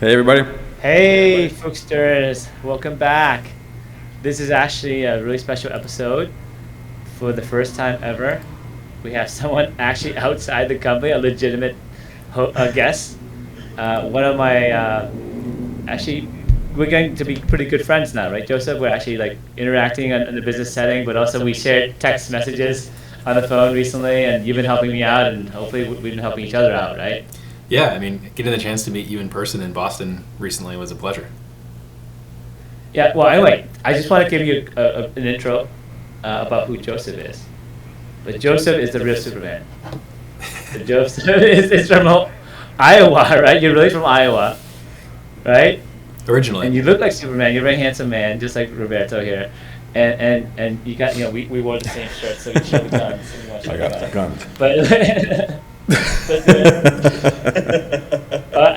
Hey everybody. Hey, Phucsters, welcome back. This is actually a really special episode. For the first time ever, we have someone actually outside the company, a legitimate guest. One of my actually, we're going to be pretty good friends now, right, Joseph? We're actually like interacting in the business setting, but also we shared text messages on the phone recently, and you've been helping me out, and hopefully we've been helping each other out, right? Yeah, I mean, getting the chance to meet you in person in Boston recently was a pleasure. Yeah. Well, anyway, I just want to give you an intro about who Joseph is. But Joseph is the real Superman. So Joseph is from Iowa, right? You're really from Iowa, right? Originally. And you look like Superman. You're a very handsome man, just like Roberto here. And you got, we wore the same shirt, so we show the guns. So we want to show I the got the guns. gun. But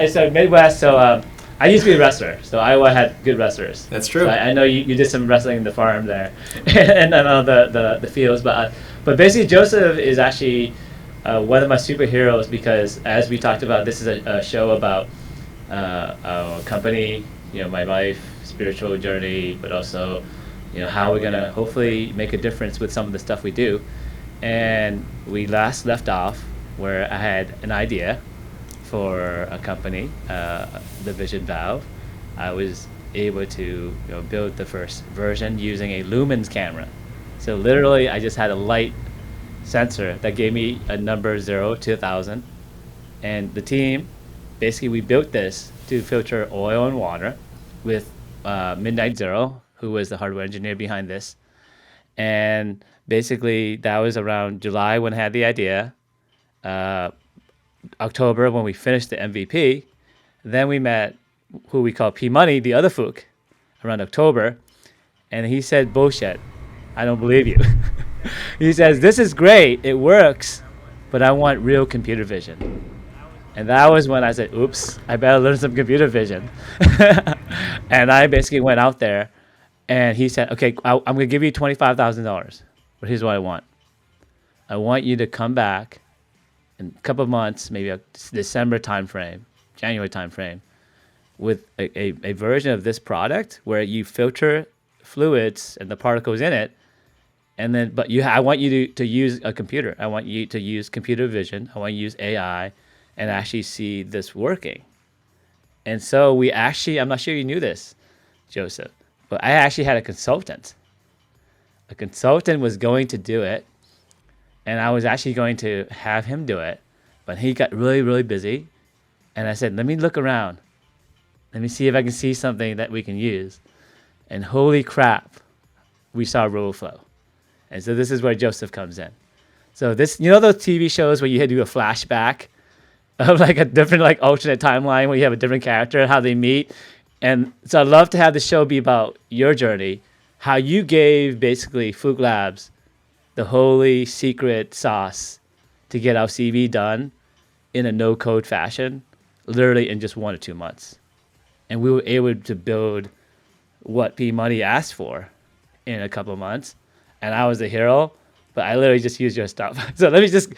so Midwest. So I used to be a wrestler. So Iowa had good wrestlers. That's true. So I know you did some wrestling in the farm there, and I know the fields. But basically, Joseph is actually one of my superheroes because, as we talked about, this is a show about our company, my life, spiritual journey, but also, how we're gonna hopefully make a difference with some of the stuff we do. And we last left off where I had an idea for a company, the Vision Valve. I was able to build the first version using a lumens camera. So literally, I just had a light sensor that gave me a number 0 to 1,000, and the team basically we built this to filter oil and water with Midnight Zero, who was the hardware engineer behind this. And basically, that was around July when I had the idea. Uh, October when we finished the MVP. Then we met who we call P Money, the other Phuc, around October, and he said, "Bullshit, I don't believe you." He says, "This is great, it works, but I want real computer vision." And that was when I said, "Oops, I better learn some computer vision." And I basically went out there, and he said, "Okay, I'm gonna give you $25,000, but here's what I want. I want you to come back in a couple of months, maybe a December timeframe, January timeframe, with a version of this product where you filter fluids and the particles in it, and then I want you to use a computer. I want you to use computer vision. I want you to use AI, and actually see this working." And so we actually, I'm not sure you knew this, Joseph, but I actually had a consultant. A consultant was going to do it, and I was actually going to have him do it, but he got really, really busy. And I said, "Let me look around. Let me see if I can see something that we can use." And holy crap, we saw Roboflow. And so this is where Joseph comes in. So this, those TV shows where you do a flashback of like a different, like alternate timeline where you have a different character, how they meet. And so I'd love to have the show be about your journey, how you gave basically Phuc Labs the holy secret sauce to get our CV done in a no code fashion, literally in just 1 or 2 months. And we were able to build what P Money asked for in a couple of months. And I was the hero, but I literally just used your stuff. So let me just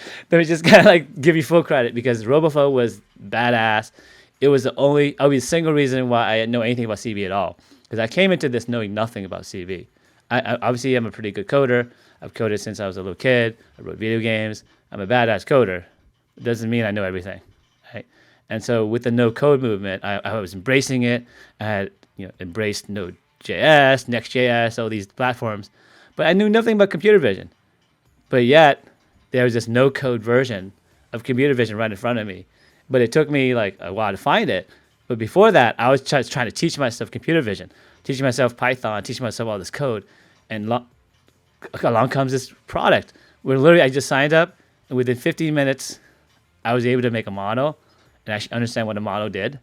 kind of like give you full credit because Roboflow was badass. It was the single reason why I didn't know anything about CV at all. Because I came into this knowing nothing about CV. I obviously am a pretty good coder. I've coded since I was a little kid. I wrote video games. I'm a badass coder. It doesn't mean I know everything, right? And so with the no-code movement, I was embracing it. I had embraced Node.js, Next.js, all these platforms, but I knew nothing about computer vision. But yet there was this no-code version of computer vision right in front of me. But it took me like a while to find it. But before that, I was just trying to teach myself computer vision, teaching myself Python, teaching myself all this code, and along comes this product where literally I just signed up, and within 15 minutes, I was able to make a model and actually understand what a model did,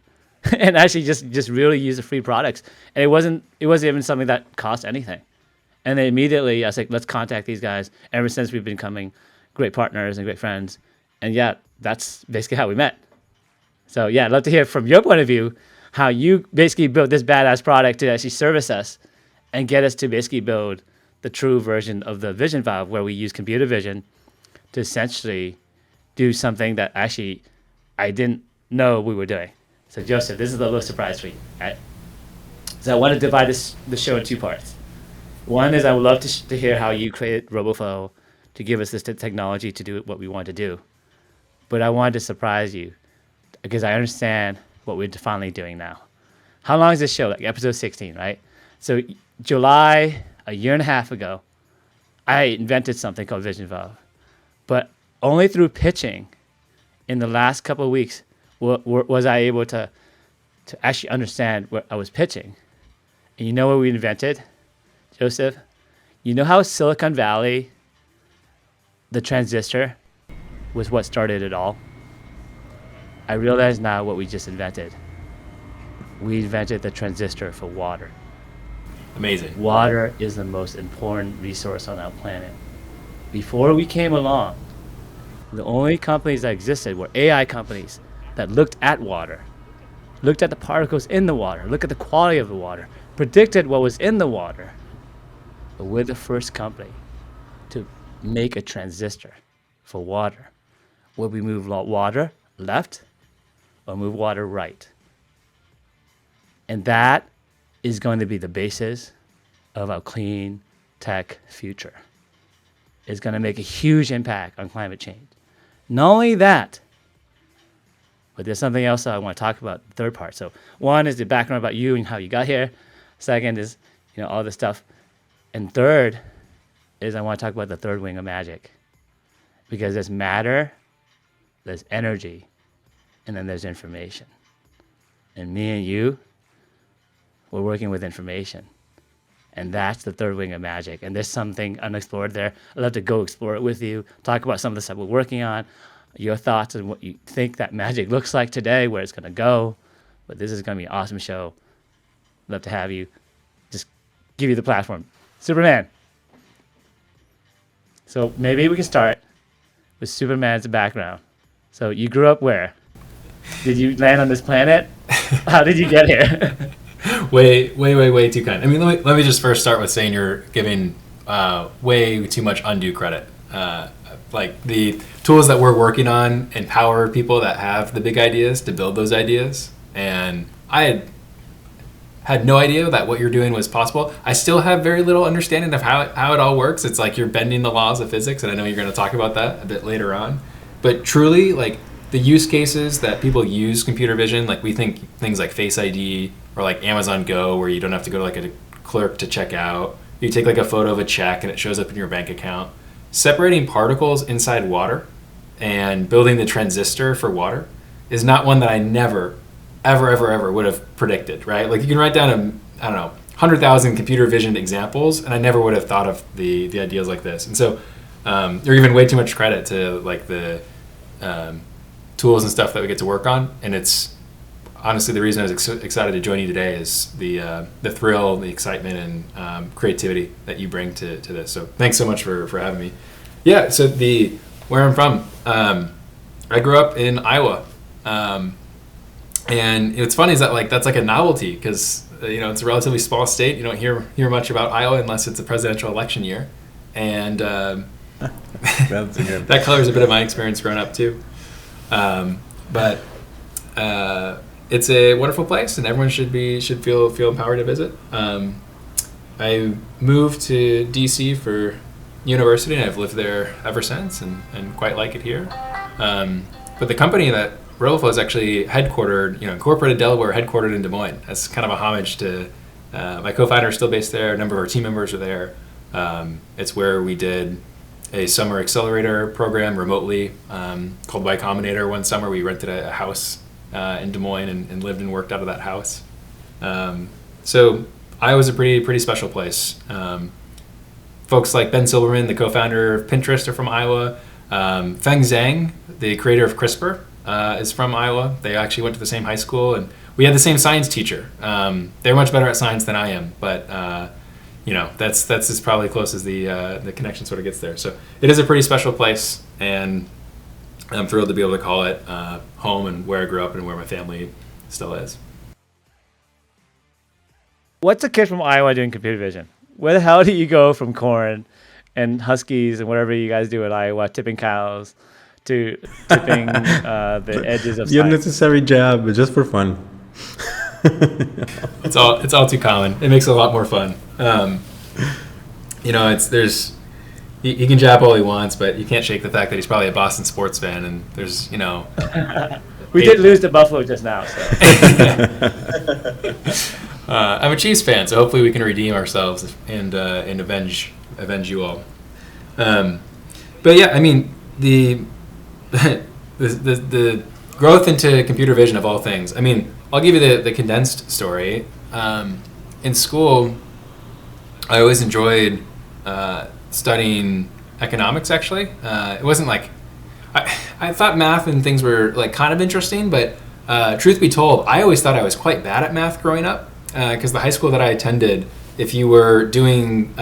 and actually just really use the free products. And it wasn't even something that cost anything. And then immediately I was like, let's contact these guys. Ever since we've been becoming great partners and great friends, and yeah, that's basically how we met. So yeah, I'd love to hear from your point of view how you basically built this badass product to actually service us and get us to basically build the true version of the Vision Valve where we use computer vision to essentially do something that actually I didn't know we were doing. So Joseph, this is a little surprise for you. Right? So I want to divide the show in two parts. One is I would love to hear how you created Roboflow to give us this technology to do what we want to do. But I wanted to surprise you because I understand what we're finally doing now. How long is this show? Like episode 16, right? So July, a year and a half ago, I invented something called Vision Valve. But only through pitching in the last couple of weeks was I able to actually understand what I was pitching. And you know what we invented, Joseph? You know how Silicon Valley, the transistor, was what started it all? I realize now what we just invented. We invented the transistor for water. Amazing. Water is the most important resource on our planet. Before we came along, the only companies that existed were AI companies that looked at water, looked at the particles in the water, looked at the quality of the water, predicted what was in the water. But we're the first company to make a transistor for water, where we move water left or move water right. And that is going to be the basis of our clean tech future. It's going to make a huge impact on climate change. Not only that, but there's something else I want to talk about, the third part. So one is the background about you and how you got here. Second is, all this stuff. And third is I want to talk about the third wing of magic. Because there's matter, there's energy, and then there's information. And me and you, we're working with information. And that's the third wing of magic. And there's something unexplored there. I'd love to go explore it with you, talk about some of the stuff we're working on, your thoughts on what you think that magic looks like today, where it's going to go. But this is going to be an awesome show. Love to have you. Just give you the platform. Superman. So maybe we can start with Superman as a background. So you grew up where? Did you land on this planet? How did you get here? Way too kind. I mean, let me just first start with saying you're giving way too much undue credit. Like the tools that we're working on empower people that have the big ideas to build those ideas. And I had no idea that what you're doing was possible. I still have very little understanding of how it all works. It's like you're bending the laws of physics, and I know you're going to talk about that a bit later on. But truly, like the use cases that people use computer vision, like we think things like Face ID or like Amazon Go, where you don't have to go to like a clerk to check out. You take like a photo of a check and it shows up in your bank account. Separating particles inside water and building the transistor for water is not one that I never, ever would have predicted, right? Like you can write down 100,000 computer vision examples, and I never would have thought of the ideas like this. And so you're giving way too much credit to like the tools and stuff that we get to work on. And it's honestly the reason I was excited to join you today is the thrill, the excitement, and creativity that you bring to this. So thanks so much for having me. Yeah, so where I'm from, I grew up in Iowa. And what's funny is that like that's like a novelty because it's a relatively small state. You don't hear much about Iowa unless it's a presidential election year, and that colors a bit of my experience growing up too. But it's a wonderful place, and everyone should feel empowered to visit. I moved to DC for university, and I've lived there ever since, and quite like it here. But the company that Roboflow is actually headquartered, incorporated Delaware, headquartered in Des Moines. That's kind of a homage to my co-founder is still based there. A number of our team members are there. It's where we did a summer accelerator program remotely called Y Combinator. One summer we rented a house in Des Moines and lived and worked out of that house. So Iowa's a pretty special place. Folks like Ben Silberman, the co-founder of Pinterest, are from Iowa. Feng Zhang, the creator of CRISPR, is from Iowa. They actually went to the same high school, and we had the same science teacher. They're much better at science than I am, but that's as probably close as the connection sort of gets there. So it is a pretty special place, and I'm thrilled to be able to call it home and where I grew up and where my family still is. What's a kid from Iowa doing computer vision? Where the hell do you go from corn and huskies and whatever you guys do in Iowa, tipping cows, to tipping the edges of The science. unnecessary jab, but just for fun. It's all too common. It makes it a lot more fun. He can jab all he wants, but you can't shake the fact that he's probably a Boston sports fan, and there's We did lose to Buffalo just now, so. I'm a Chiefs fan, so hopefully we can redeem ourselves and avenge you all. But yeah, I mean the the growth into computer vision of all things. I mean, I'll give you the condensed story. In school, I always enjoyed studying economics. Actually, it wasn't like I thought math and things were like kind of interesting, but truth be told, I always thought I was quite bad at math growing up. Because the high school that I attended, if you were doing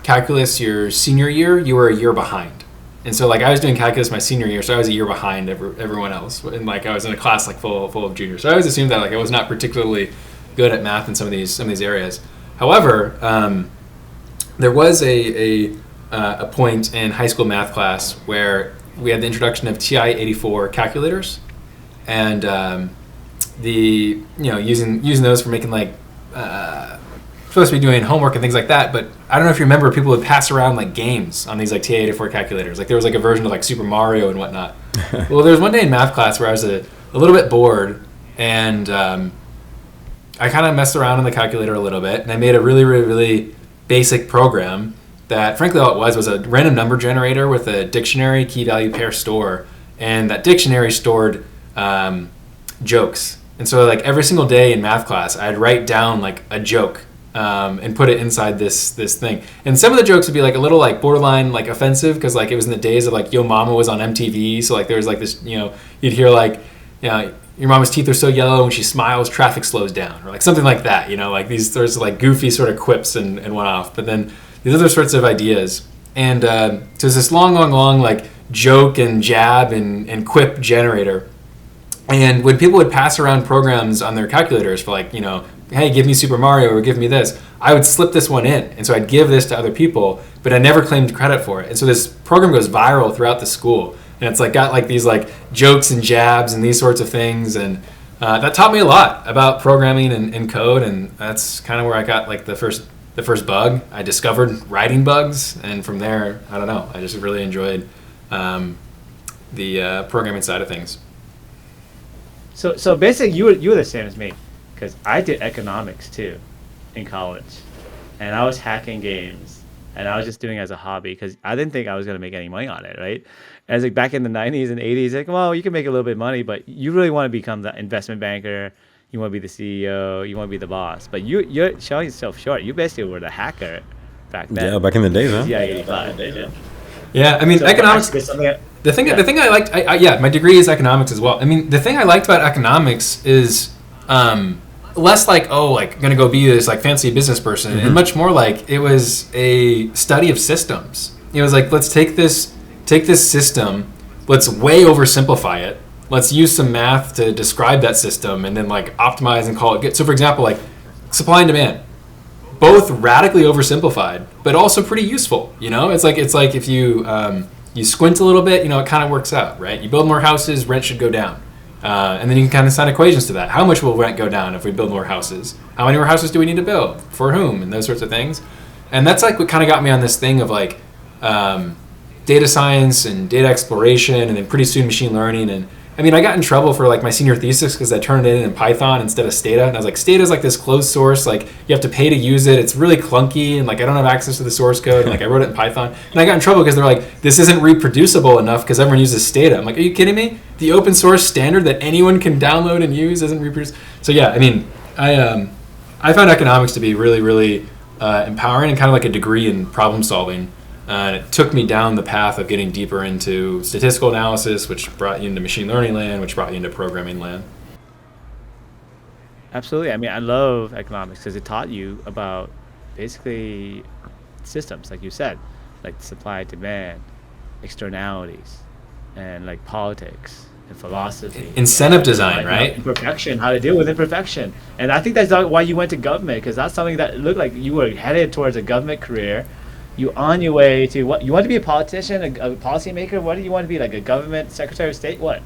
calculus your senior year, you were a year behind. And so, like, I was doing calculus my senior year, so I was a year behind everyone else. And like, I was in a class like full of juniors, so I always assumed that like I was not particularly good at math in some of these areas. However, there was a point in high school math class where we had the introduction of TI-84 calculators, and using those for making like supposed to be doing homework and things like that. But I don't know if you remember, people would pass around like games on these like TI-84 calculators. Like there was like a version of like Super Mario and whatnot. Well, there was one day in math class where I was a little bit bored, and I kind of messed around on the calculator a little bit, and I made a really, really, really basic program that, frankly, all it was a random number generator with a dictionary, key value pair store, and that dictionary stored jokes. And so like every single day in math class, I'd write down like a joke and put it inside this thing. And some of the jokes would be like a little like borderline like offensive, because like it was in the days of like Yo Mama was on MTV. So like there was like this, you'd hear like, your mama's teeth are so yellow when she smiles, traffic slows down, or like something like that. Like these sorts of like goofy sort of quips and went off. But then these other sorts of ideas. And so there's this long like joke and jab and quip generator. And when people would pass around programs on their calculators for like, hey, give me Super Mario or give me this, I would slip this one in. And so I'd give this to other people, but I never claimed credit for it. And so this program goes viral throughout the school. And it's like got like these like jokes and jabs and these sorts of things. And that taught me a lot about programming and code. And that's kind of where I got like the first bug. I discovered writing bugs. And from there, I don't know, I just really enjoyed the programming side of things. So basically, you were the same as me, because I did economics too, in college, and I was hacking games, and I was just doing it as a hobby because I didn't think I was gonna make any money on it, right? As like back in the '90s and '80s, like, well, you can make a little bit of money, but you really want to become the investment banker, you want to be the CEO, you want to be the boss, but you're showing yourself short. You basically were the hacker back then. Yeah, back in the days, huh? Yeah, 85. Yeah, I mean, so economics. The thing I liked, my degree is economics as well. I mean, the thing I liked about economics is less like, gonna go be this like fancy business person, and much more like it was a study of systems. It was like, let's take this system, let's way oversimplify it, let's use some math to describe that system, and then like optimize and call it good. So for example, like supply and demand, both radically oversimplified, but also pretty useful. It's like if you squint a little bit, it kind of works out, right? You build more houses, rent should go down. And then you can kind of assign equations to that. How much will rent go down if we build more houses? How many more houses do we need to build? For whom? And those sorts of things. And that's like what kind of got me on this thing of like data science and data exploration, and then pretty soon machine learning. And I mean, I got in trouble for like my senior thesis because I turned it in Python instead of Stata. And I was like, Stata is like this closed source, like you have to pay to use it. It's really clunky, and like I don't have access to the source code. And like I wrote it in Python, and I got in trouble because they're like, this isn't reproducible enough because everyone uses Stata. I'm like, are you kidding me? The open source standard that anyone can download and use isn't reproduced. So yeah, I mean, I found economics to be really, really empowering and kind of like a degree in problem solving. And it took me down the path of getting deeper into statistical analysis, which brought you into machine learning land, which brought you into programming land. Absolutely. I mean, I love economics because it taught you about basically systems, like you said, like supply, demand, externalities, and like politics and philosophy. Incentive design, right? Imperfection, how to deal with imperfection. And I think that's why you went to government, because that's something that looked like you were headed towards a government career. you on your way to what? You want to be a politician, a policymaker? What do you want to be, like a government secretary of state? What?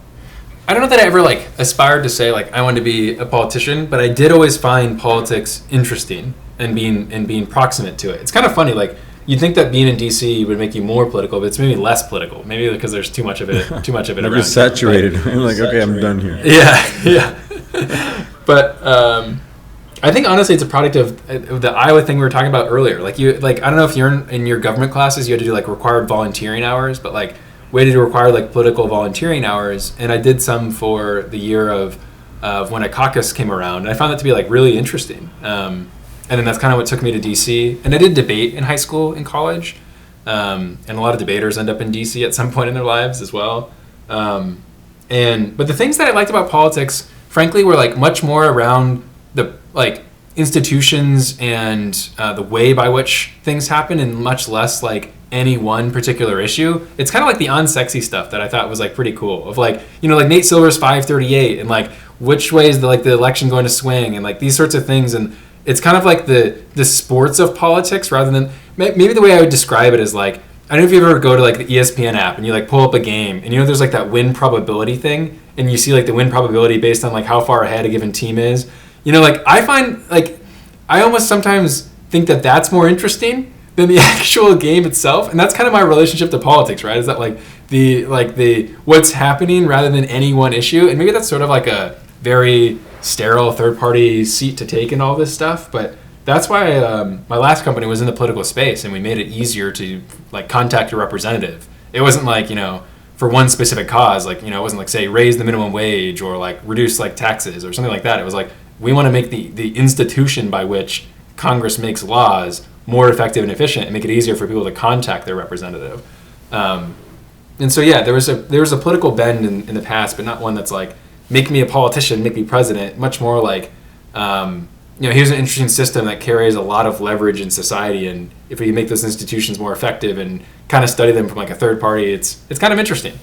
I don't know that I ever like aspired to say like I wanted to be a politician, but I did always find politics interesting and being proximate to it. It's kind of funny, like you'd think that being in DC would make you more political, but it's maybe less political. Maybe because there's too much of it Like around. you're saturated. I'm like, okay, I'm done here. Yeah. But I think honestly, it's a product of the Iowa thing we were talking about earlier. Like I don't know if you're in your government classes, you had to do like required volunteering hours, but like we had to require like political volunteering hours, and I did some for the year of when a caucus came around, and I found that to be like really interesting. And then that's kind of what took me to DC. And I did debate in high school and college, and a lot of debaters end up in DC at some point in their lives as well. But the things that I liked about politics, frankly, were like much more around the like institutions and the way by which things happen, and much less like any one particular issue. It's kind of like the unsexy stuff that I thought was like pretty cool, of like, you know, like Nate Silver's 538 and like which way is the election going to swing and like these sorts of things. And it's kind of like the sports of politics rather than, maybe the way I would describe it is like, I don't know if you ever go to like the ESPN app and you like pull up a game and you know there's like that win probability thing and you see like the win probability based on like how far ahead a given team is. You know, like I find like I almost sometimes think that that's more interesting than the actual game itself, and that's kind of my relationship to politics, right? Is that like the what's happening rather than any one issue, and maybe that's sort of like a very sterile third-party seat to take in all this stuff, but that's why my last company was in the political space, and we made it easier to like contact your representative. It wasn't like, you know, for one specific cause, like, you know, it wasn't like say raise the minimum wage or like reduce like taxes or something like that. It was like we want to make the institution by which Congress makes laws more effective and efficient and make it easier for people to contact their representative. And so yeah, there was a political bend in the past, but not one that's like make me a politician, make me president. Much more like, you know, here's an interesting system that carries a lot of leverage in society, and if we make those institutions more effective and kind of study them from like a third party, it's kind of interesting.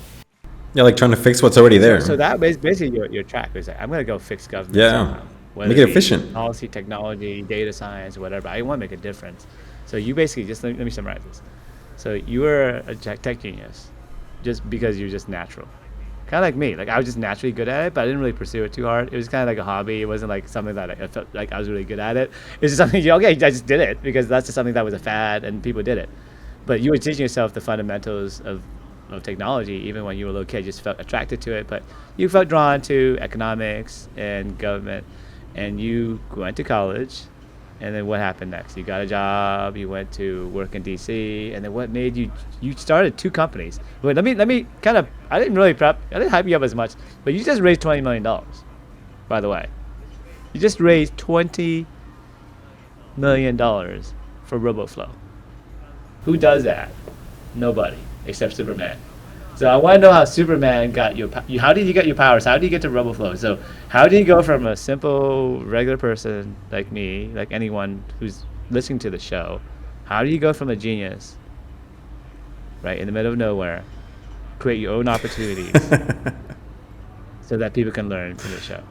Yeah, like trying to fix what's already there. So that was basically your track. Was like, I'm going to go fix government. Yeah. Somehow. Whether Make it it be efficient. Policy, technology, data science, whatever. I want to make a difference. So you basically, just let me summarize this. So you were a tech genius just because you're just natural. Kind of like me. Like I was just naturally good at it, but I didn't really pursue it too hard. It was kind of like a hobby. It wasn't like something that I felt like I was really good at it. It was just something, okay, I just did it because that's just something that was a fad and people did it. But you were teaching yourself the fundamentals of technology even when you were a little kid. You just felt attracted to it, but you felt drawn to economics and government. And you went to college, and then what happened next? You got a job, you went to work in DC, and then what made you started two companies. Wait, let me kind of, I didn't hype you up as much, but you just raised $20 million, by the way. You just raised $20 million for Roboflow. Who does that? Nobody, except Superman. So I want to know how Superman got how did you get your powers? How did you get to Roboflow? So how do you go from a simple, regular person like me, like anyone who's listening to the show, how do you go from a genius, right, in the middle of nowhere, create your own opportunities so that people can learn from the show?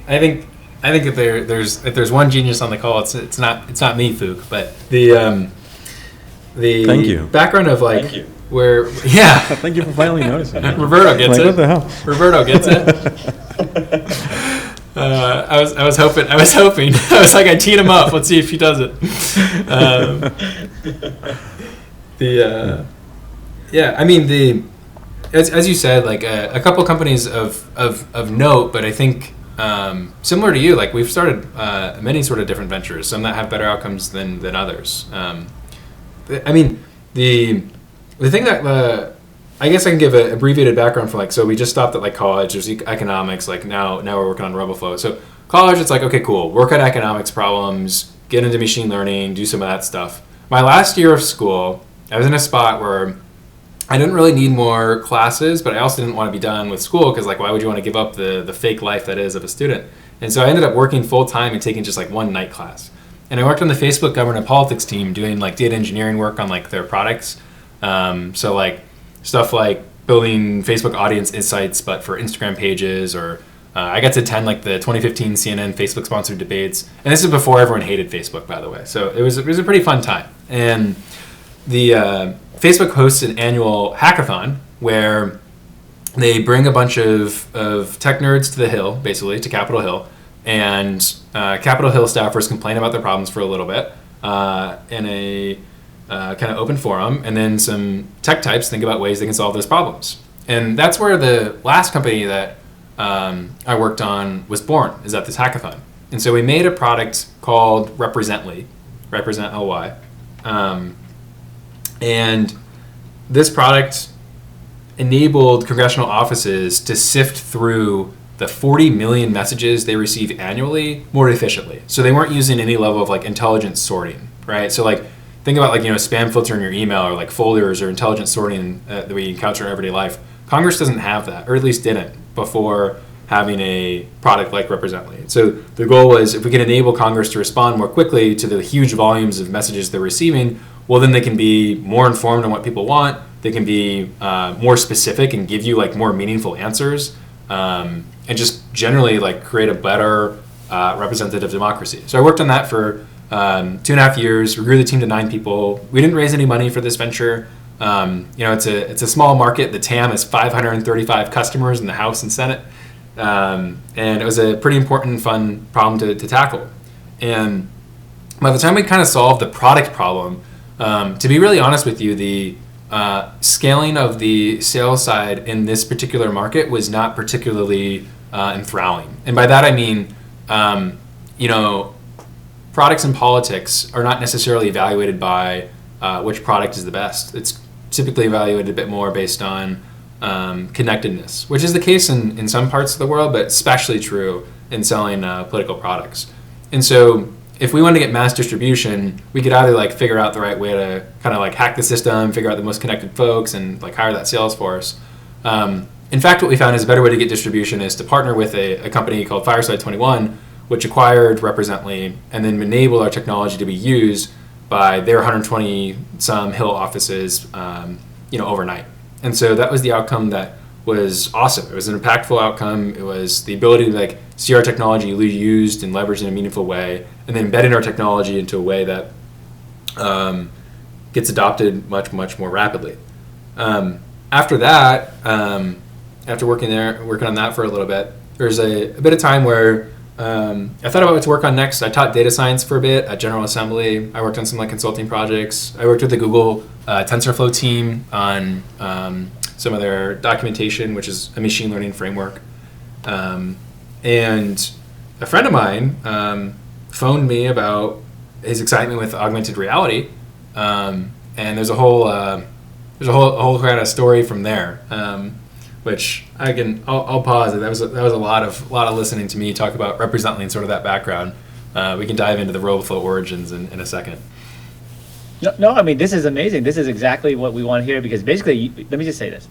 I think if there's one genius on the call, it's not me, Phuc, but the Thank you. background of like Thank you. where Thank you for finally noticing. Roberto gets Like, it. what the hell? Roberto gets it. I was hoping. I was like, I teed him up. Let's see if he does it. Yeah. I mean as you said, like a couple companies of note, but I think similar to you, like we've started many sort of different ventures. Some that have better outcomes than others. I mean the thing that I guess I can give an abbreviated background for like, so we just stopped at like college, there's economics, like now we're working on Roboflow. So college, it's like, okay, cool, work on economics problems, get into machine learning, do some of that stuff. My last year of school, I was in a spot where I didn't really need more classes, but I also didn't want to be done with school because like, why would you want to give up the fake life that is of a student? And so I ended up working full time and taking just like one night class. And I worked on the Facebook government politics team doing like data engineering work on like their products. So like stuff like building Facebook audience insights, but for Instagram pages, or I got to attend like the 2015 CNN Facebook sponsored debates, and this is before everyone hated Facebook, by the way. So it was a pretty fun time. And the Facebook hosts an annual hackathon where they bring a bunch of tech nerds to the Hill, basically to Capitol Hill, and Capitol Hill staffers complain about their problems for a little bit in a kind of open forum, and then some tech types think about ways they can solve those problems. And that's where the last company that I worked on was born, is at this hackathon. And so we made a product called Represently, Represent LY. And this product enabled congressional offices to sift through the 40 million messages they receive annually more efficiently. So they weren't using any level of like intelligent sorting, right? So like think about like, spam filter in your email or like folders or intelligent sorting that we encounter in everyday life. Congress doesn't have that, or at least didn't before having a product like Represently. So the goal was if we can enable Congress to respond more quickly to the huge volumes of messages they're receiving, well then they can be more informed on what people want. They can be more specific and give you like more meaningful answers, and just generally like create a better representative democracy. So I worked on that for 2.5 years. We grew the team to 9 people. We didn't raise any money for this venture. It's a small market. The TAM is 535 customers in the House and Senate, and it was a pretty important, fun problem to tackle. And by the time we kind of solved the product problem, to be really honest with you, the scaling of the sales side in this particular market was not particularly enthralling. And by that I mean, products and politics are not necessarily evaluated by which product is the best. It's typically evaluated a bit more based on connectedness, which is the case in some parts of the world, but especially true in selling political products. And so if we want to get mass distribution, we could either like figure out the right way to kind of like hack the system, figure out the most connected folks, and like hire that sales force. In fact, what we found is a better way to get distribution is to partner with a company called Fireside 21, which acquired Represently and then enabled our technology to be used by their 120 some Hill offices, overnight. And so that was the outcome that was awesome. It was an impactful outcome. It was the ability to like see our technology used and leveraged in a meaningful way, and then embedding our technology into a way that gets adopted much, much more rapidly. After that, after working on that for a little bit, there's a bit of time where I thought about what to work on next. I taught data science for a bit at General Assembly. I worked on some like consulting projects. I worked with the Google TensorFlow team on some of their documentation, which is a machine learning framework. And a friend of mine phoned me about his excitement with augmented reality, and there's a whole kind of story from there, which I'll pause. That was a lot of listening to me talk about Represently and sort of that background. We can dive into the Roboflow origins in a second. No, I mean, this is amazing. This is exactly what we want to hear, because basically, let me just say this.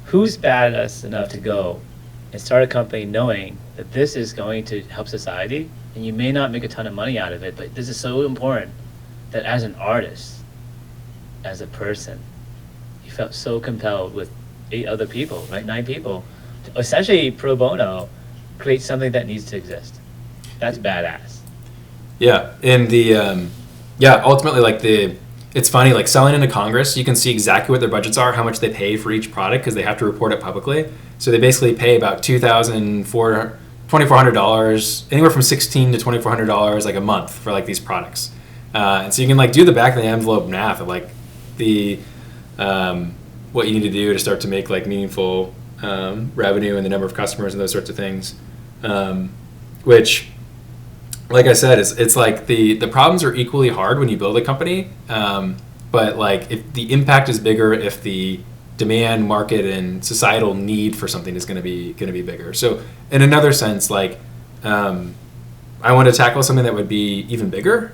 Who's badass enough to go and start a company knowing that this is going to help society, and you may not make a ton of money out of it, but this is so important that as an artist, as a person, you felt so compelled with 8 other people, right? 9 people, to essentially pro bono create something that needs to exist. That's badass. Yeah, and ultimately, like it's funny, like selling into Congress, you can see exactly what their budgets are, how much they pay for each product, because they have to report it publicly. So they basically pay about $2,400, anywhere from $1,600 to $2,400 like a month for like these products. And so you can like do the back of the envelope math of like the what you need to do to start to make like meaningful revenue and the number of customers and those sorts of things, which, like I said, it's like the problems are equally hard when you build a company, but like if the impact is bigger, if the demand, market, and societal need for something is going to be bigger. So in another sense, like I want to tackle something that would be even bigger,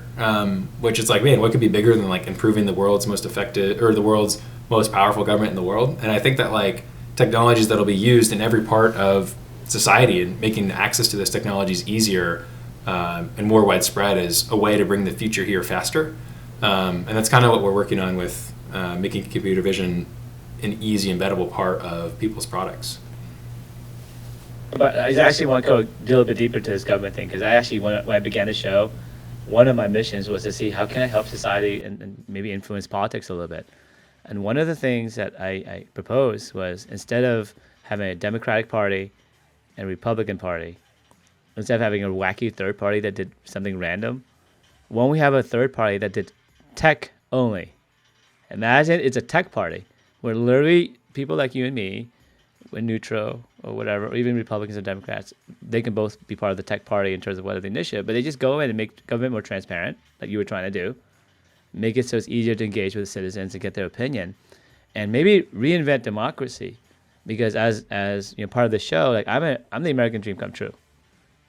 which is like, man, what could be bigger than like improving the world's most effective or the world's most powerful government in the world? And I think that like technologies that'll be used in every part of society and making access to those technologies easier and more widespread is a way to bring the future here faster. And that's kind of what we're working on with making computer vision an easy embeddable part of people's products. But I actually want to go a little bit deeper to this government thing, because I actually, when I began the show, one of my missions was to see how can I help society and maybe influence politics a little bit. And one of the things that I proposed was, instead of having a Democratic Party and a Republican Party, instead of having a wacky third party that did something random, why don't we have a third party that did tech only? Imagine it's a tech party where literally people like you and me, we're neutral or whatever, or even Republicans or Democrats, they can both be part of the tech party in terms of what are the initiative, but they just go in and make government more transparent, like you were trying to do, make it so it's easier to engage with the citizens and get their opinion, and maybe reinvent democracy. Because as you know, part of the show, like I'm the American dream come true.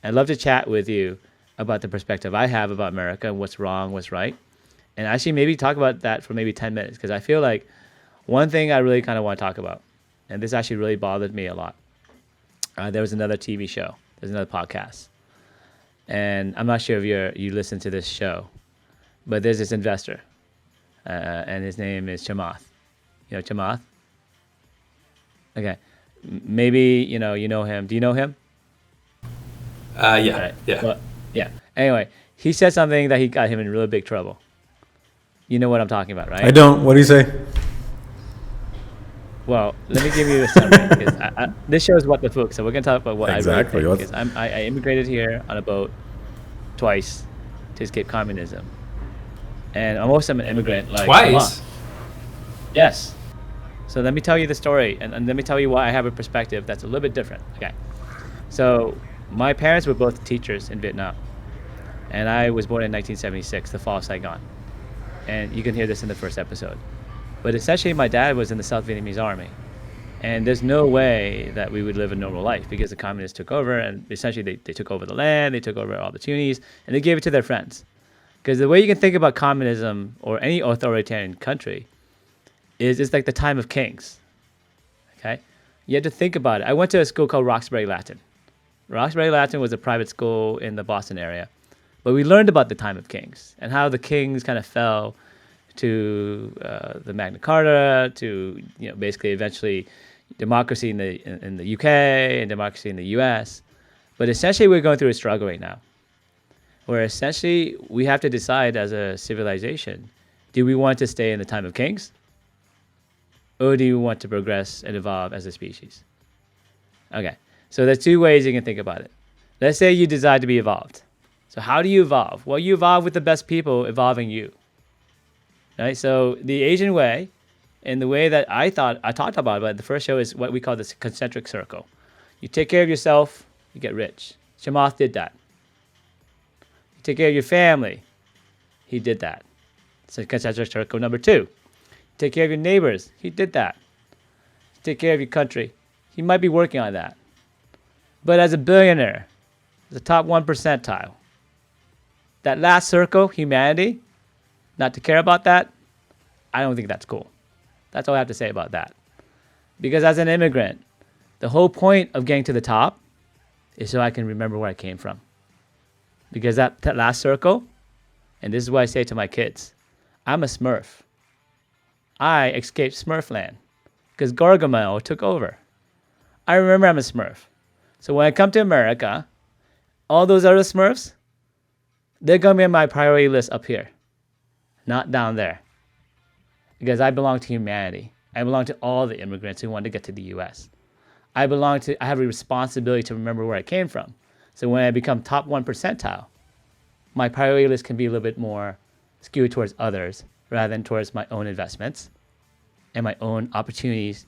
I'd love to chat with you about the perspective I have about America and what's wrong, what's right, and actually maybe talk about that for maybe 10 minutes, because I feel like one thing I really kind of want to talk about, and this actually really bothered me a lot. There was another TV show, there's another podcast, and I'm not sure if you listen to this show, but there's this investor, and his name is Chamath. You know Chamath? Okay, maybe you know him. Do you know him? Yeah, Right. yeah. Well, yeah. Anyway, he said something that he got him in really big trouble. You know what I'm talking about, right? I don't. What do you say? Well, let me give you a summary. 'Cause this shows what the Phuc. So we're gonna talk about what Exactly, I really what's- think. Because I immigrated here on a boat twice to escape communism, and I'm also an immigrant. Like Twice. Chamath. Yes. So let me tell you the story, and let me tell you why I have a perspective that's a little bit different. Okay. So my parents were both teachers in Vietnam, and I was born in 1976, the fall of Saigon. And you can hear this in the first episode. But essentially, my dad was in the South Vietnamese army. And there's no way that we would live a normal life because the communists took over, and essentially they took over the land, they took over all the opportunities, and they gave it to their friends. Because the way you can think about communism or any authoritarian country is it's like the time of kings. Okay? You have to think about it. I went to a school called Roxbury Latin. Roxbury Latin was a private school in the Boston area. But we learned about the time of kings and how the kings kind of fell to the Magna Carta, to basically eventually democracy in the UK and democracy in the US. But essentially, we're going through a struggle right now, where essentially we have to decide as a civilization: do we want to stay in the time of kings, or do you want to progress and evolve as a species? Okay, so there's two ways you can think about it. Let's say you decide to be evolved. So how do you evolve? Well, you evolve with the best people evolving you. Right? So the Asian way, and the way that I talked about it, the first show, is what we call this concentric circle. You take care of yourself, you get rich. Chamath did that. You take care of your family, he did that. So concentric circle number 2. Take care of your neighbors, he did that. Take care of your country, he might be working on that. But as a billionaire, the top 1 percentile, that last circle, humanity, not to care about that, I don't think that's cool. That's all I have to say about that. Because as an immigrant, the whole point of getting to the top is so I can remember where I came from. Because that last circle, and this is what I say to my kids, I'm a Smurf. I escaped Smurfland because Gargamel took over. I remember I'm a Smurf. So when I come to America, all those other Smurfs, they're going to be on my priority list up here, not down there. Because I belong to humanity. I belong to all the immigrants who want to get to the US. I have a responsibility to remember where I came from. So when I become top 1 percentile, my priority list can be a little bit more skewed towards others rather than towards my own investments and my own opportunities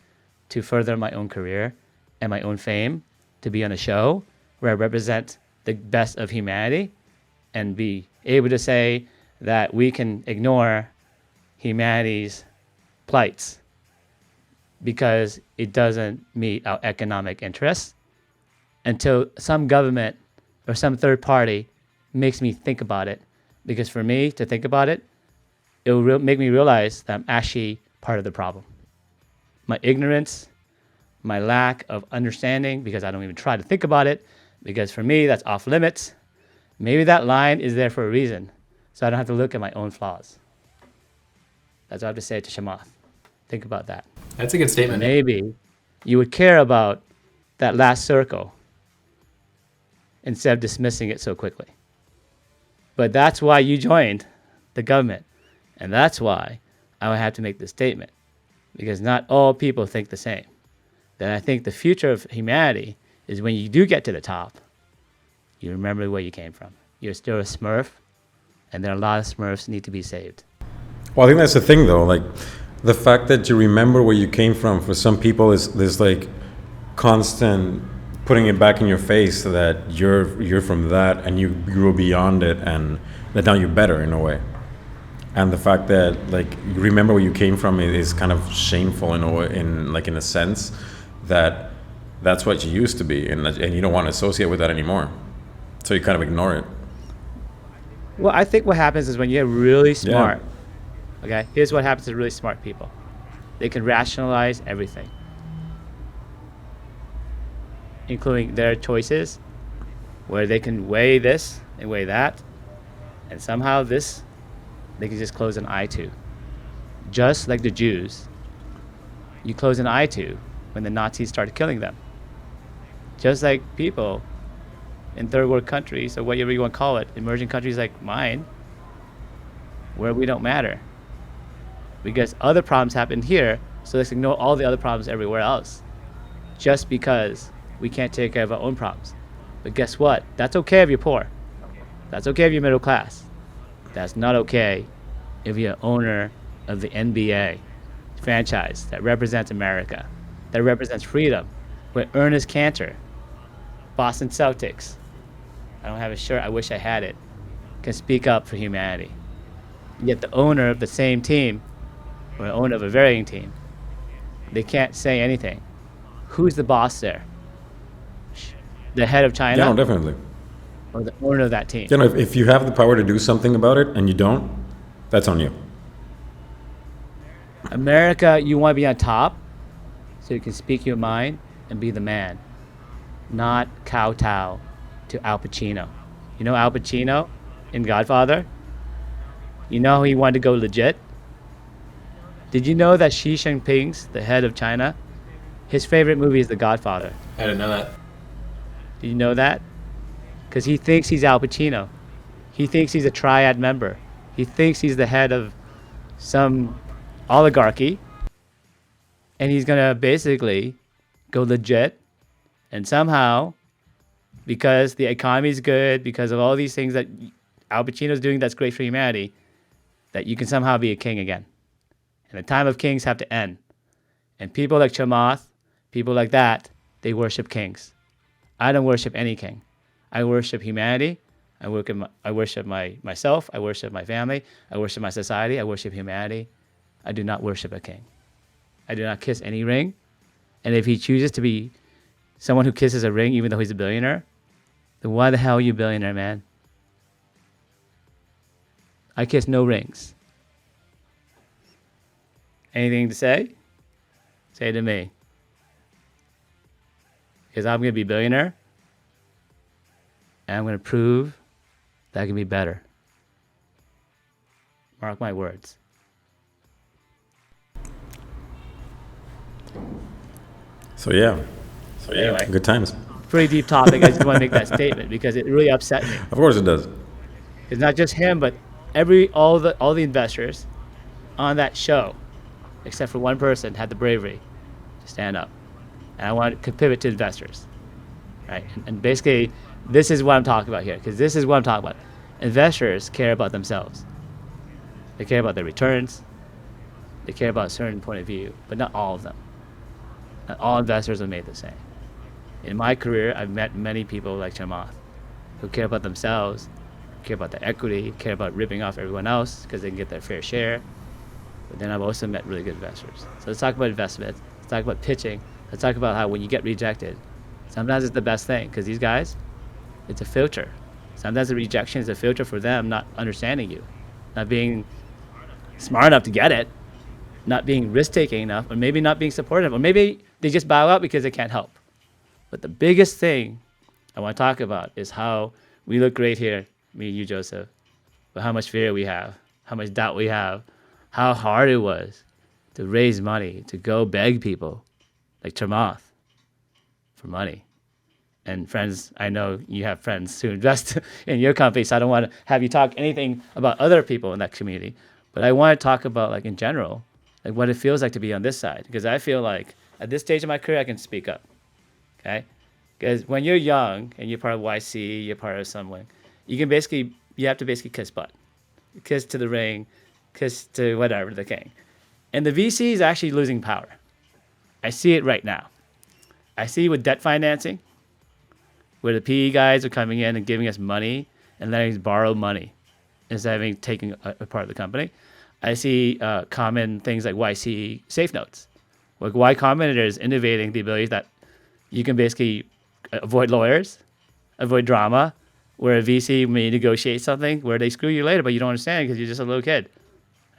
to further my own career and my own fame, to be on a show where I represent the best of humanity and be able to say that we can ignore humanity's plights because it doesn't meet our economic interests until some government or some third party makes me think about it. Because for me to think about it, it will make me realize that I'm actually part of the problem. My ignorance, my lack of understanding, because I don't even try to think about it, because for me that's off limits. Maybe that line is there for a reason, so I don't have to look at my own flaws. That's what I have to say to Chamath. Think about that. That's a good statement. Maybe you would care about that last circle instead of dismissing it so quickly. But that's why you joined the government. And that's why I would have to make this statement. Because not all people think the same. That I think the future of humanity is when you do get to the top, you remember where you came from. You're still a Smurf, and there are a lot of Smurfs need to be saved. Well, I think that's the thing, though. Like, the fact that you remember where you came from for some people is there's like constant putting it back in your face that you're from that and you grew beyond it and that now you're better in a way. And the fact that like you remember where you came from is kind of shameful in a way, in a sense that that's what you used to be and you don't want to associate with that anymore. So you kind of ignore it. Well, I think what happens is when you're really smart, okay, here's what happens to really smart people. They can rationalize everything, including their choices, where they can weigh this and weigh that, and somehow this, they can just close an eye to. Just like the Jews, you close an eye to when the Nazis started killing them. Just like people in third world countries, or whatever you want to call it, emerging countries like mine, where we don't matter. Because other problems happen here, so let's ignore all the other problems everywhere else. Just because we can't take care of our own problems. But guess what? That's okay if you're poor. That's okay if you're middle class. That's not okay if you're owner of the NBA franchise that represents America, that represents freedom, where Ernest Cantor, Boston Celtics, I don't have a shirt, I wish I had it, can speak up for humanity. Yet the owner of the same team, or the owner of a varying team, they can't say anything. Who's the boss there? The head of China? Yeah, no, definitely. Or the owner of that team? You know, if you have the power to do something about it and you don't, that's on you. America, you want to be on top so you can speak your mind and be the man, not kowtow to Al Pacino. You know Al Pacino in Godfather? You know he wanted to go legit? Did you know that Xi Jinping's the head of China? His favorite movie is The Godfather. I didn't know that. Did you know that? Because he thinks he's Al Pacino. He thinks he's a triad member. He thinks he's the head of some oligarchy. And he's going to basically go legit. And somehow, because the economy is good, because of all these things that Al Pacino's doing that's great for humanity, that you can somehow be a king again. And the time of kings have to end. And people like Chamath, people like that, they worship kings. I don't worship any king. I worship humanity. I worship myself. I worship my family. I worship my society. I worship humanity. I do not worship a king. I do not kiss any ring. And if he chooses to be someone who kisses a ring, even though he's a billionaire, then why the hell are you a billionaire, man? I kiss no rings. Anything to say? Say it to me. Because I'm going to be a billionaire. And I'm going to prove that I can be better. Mark my words. So yeah, Anyway, good times. pretty deep topic. I just want to make that statement because it really upset me. Of course it does. It's not just him, but all the investors on that show, except for one person, had the bravery to stand up. And I want to pivot to investors, right? And basically, this is what I'm talking about here, because this is what I'm talking about. Investors care about themselves. They care about their returns. They care about a certain point of view, but not all of them. Not all investors are made the same. In my career, I've met many people like Chamath who care about themselves, care about their equity, care about ripping off everyone else because they can get their fair share. But then I've also met really good investors. So let's talk about investments. Let's talk about pitching. Let's talk about how when you get rejected, sometimes it's the best thing because these guys, it's a filter. Sometimes the rejection is a filter for them not understanding you, not being smart enough to get it, not being risk-taking enough, or maybe not being supportive, or maybe they just bow out because they can't help. But the biggest thing I want to talk about is how we look great here, me and you, Joseph, but how much fear we have, how much doubt we have, how hard it was to raise money, to go beg people like Chamath for money. And friends, I know you have friends who invest in your company, so I don't want to have you talk anything about other people in that community. But I want to talk about, like, in general, like what it feels like to be on this side. Because I feel like at this stage of my career, I can speak up. Okay? Because when you're young and you're part of YC, you're part of someone, you have to basically kiss butt. Kiss to the ring, kiss to whatever, the king. And the VC is actually losing power. I see it right now. I see with debt financing, where the PE guys are coming in and giving us money and letting us borrow money instead of taking a part of the company. I see common things like YC safe notes. Like Y Combinator is innovating the ability that you can basically avoid lawyers, avoid drama, where a VC may negotiate something where they screw you later, but you don't understand because you're just a little kid,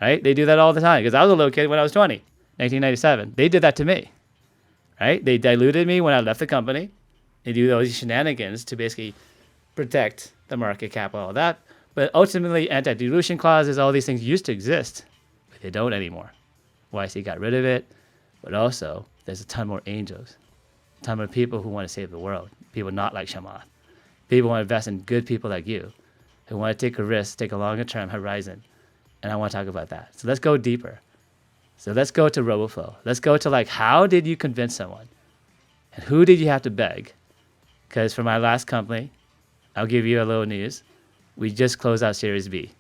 right? They do that all the time because I was a little kid when I was 20, 1997. They did that to me, right? They diluted me when I left the company. They do those shenanigans to basically protect the market cap, all that. But ultimately, anti-dilution clauses, all these things used to exist, but they don't anymore. YC got rid of it, but also there's a ton more angels, a ton more people who want to save the world, people not like Shamath. People want to invest in good people like you, who want to take a risk, take a longer term horizon. And I want to talk about that. So let's go deeper. So let's go to Roboflow. Let's go to, like, how did you convince someone? And who did you have to beg? Because for my last company, I'll give you a little news. We just closed out Series B.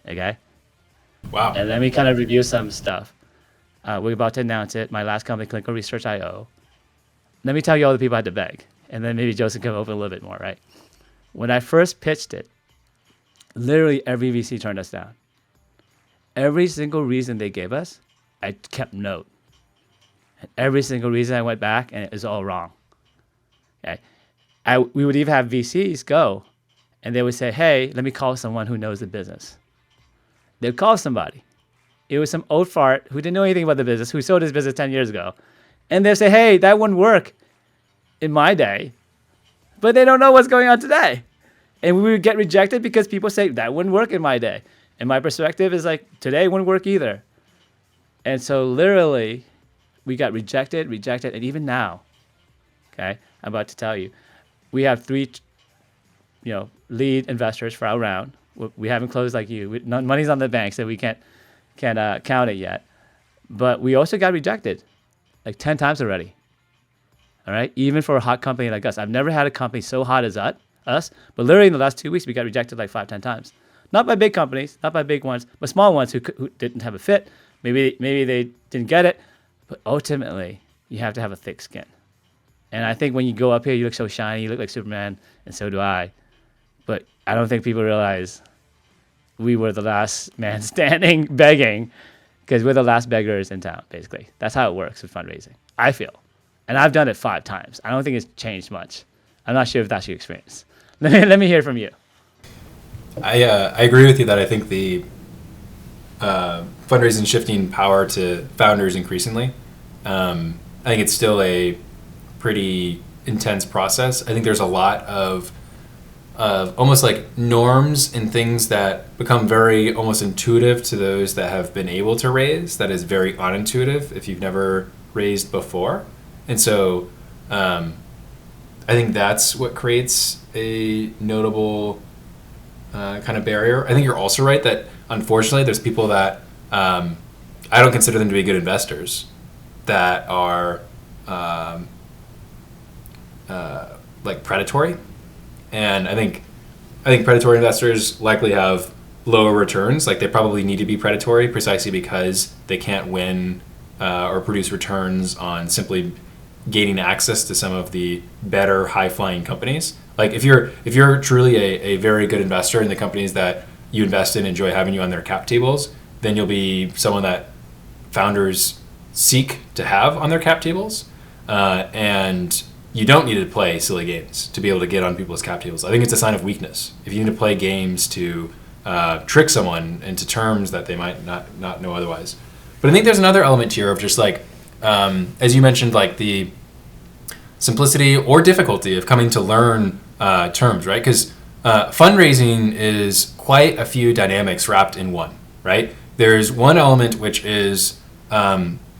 Okay? Wow. And let me kind of review some stuff. We're about to announce it. My last company, Clinical Research IO. Let me tell you all the people I had to beg. And then maybe Joseph can open a little bit more, right? When I first pitched it, literally every VC turned us down. Every single reason they gave us, I kept note. And every single reason I went back, and it was all wrong. Okay? We would even have VCs go, and they would say, hey, let me call someone who knows the business. They'd call somebody. It was some old fart who didn't know anything about the business, who sold his business 10 years ago. And they'd say, hey, that wouldn't work in my day, but they don't know what's going on today. And we would get rejected because people say, that wouldn't work in my day. And my perspective is like, today wouldn't work either. And so literally, we got rejected, and even now, okay, I'm about to tell you, we have 3, lead investors for our round. We haven't closed like you. Money's on the bank, so we can't count it yet. But we also got rejected like 10 times already. All right, even for a hot company like us. I've never had a company so hot as us, but literally in the last 2 weeks, we got rejected like 5, 10 times. Not by big companies, not by big ones, but small ones who didn't have a fit. Maybe they didn't get it, but ultimately, you have to have a thick skin. And I think when you go up here, you look so shiny, you look like Superman, and so do I. But I don't think people realize we were the last man standing begging, because we're the last beggars in town, basically. That's how it works with fundraising, I feel. And I've done it 5 times. I don't think it's changed much. I'm not sure if that's your experience. Let me hear from you. I agree with you that I think the fundraising shifting power to founders increasingly. I think it's still a pretty intense process. I think there's a lot of almost like norms and things that become very almost intuitive to those that have been able to raise, that is very unintuitive if you've never raised before. And so I think that's what creates a notable kind of barrier. I think you're also right that unfortunately there's people that I don't consider them to be good investors that are like predatory. And I think predatory investors likely have lower returns. Like they probably need to be predatory precisely because they can't win or produce returns on simply gaining access to some of the better high-flying companies. Like if you're truly a very good investor in the companies that you invest in, enjoy having you on their cap tables, then you'll be someone that founders seek to have on their cap tables, and you don't need to play silly games to be able to get on people's cap tables. I think it's a sign of weakness if you need to play games to trick someone into terms that they might not know otherwise. But I think there's another element here of just like, as you mentioned, like the simplicity or difficulty of coming to learn terms, right? Because fundraising is quite a few dynamics wrapped in one, right? There's one element which is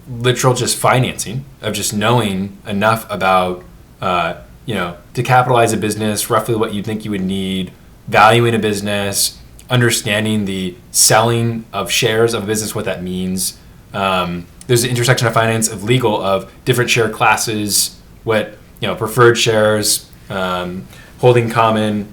literal just financing, of just knowing enough about to capitalize a business, roughly what you think you would need, valuing a business, understanding the selling of shares of a business, what that means. There's the intersection of finance, of legal, of different share classes, what, preferred shares, holding common,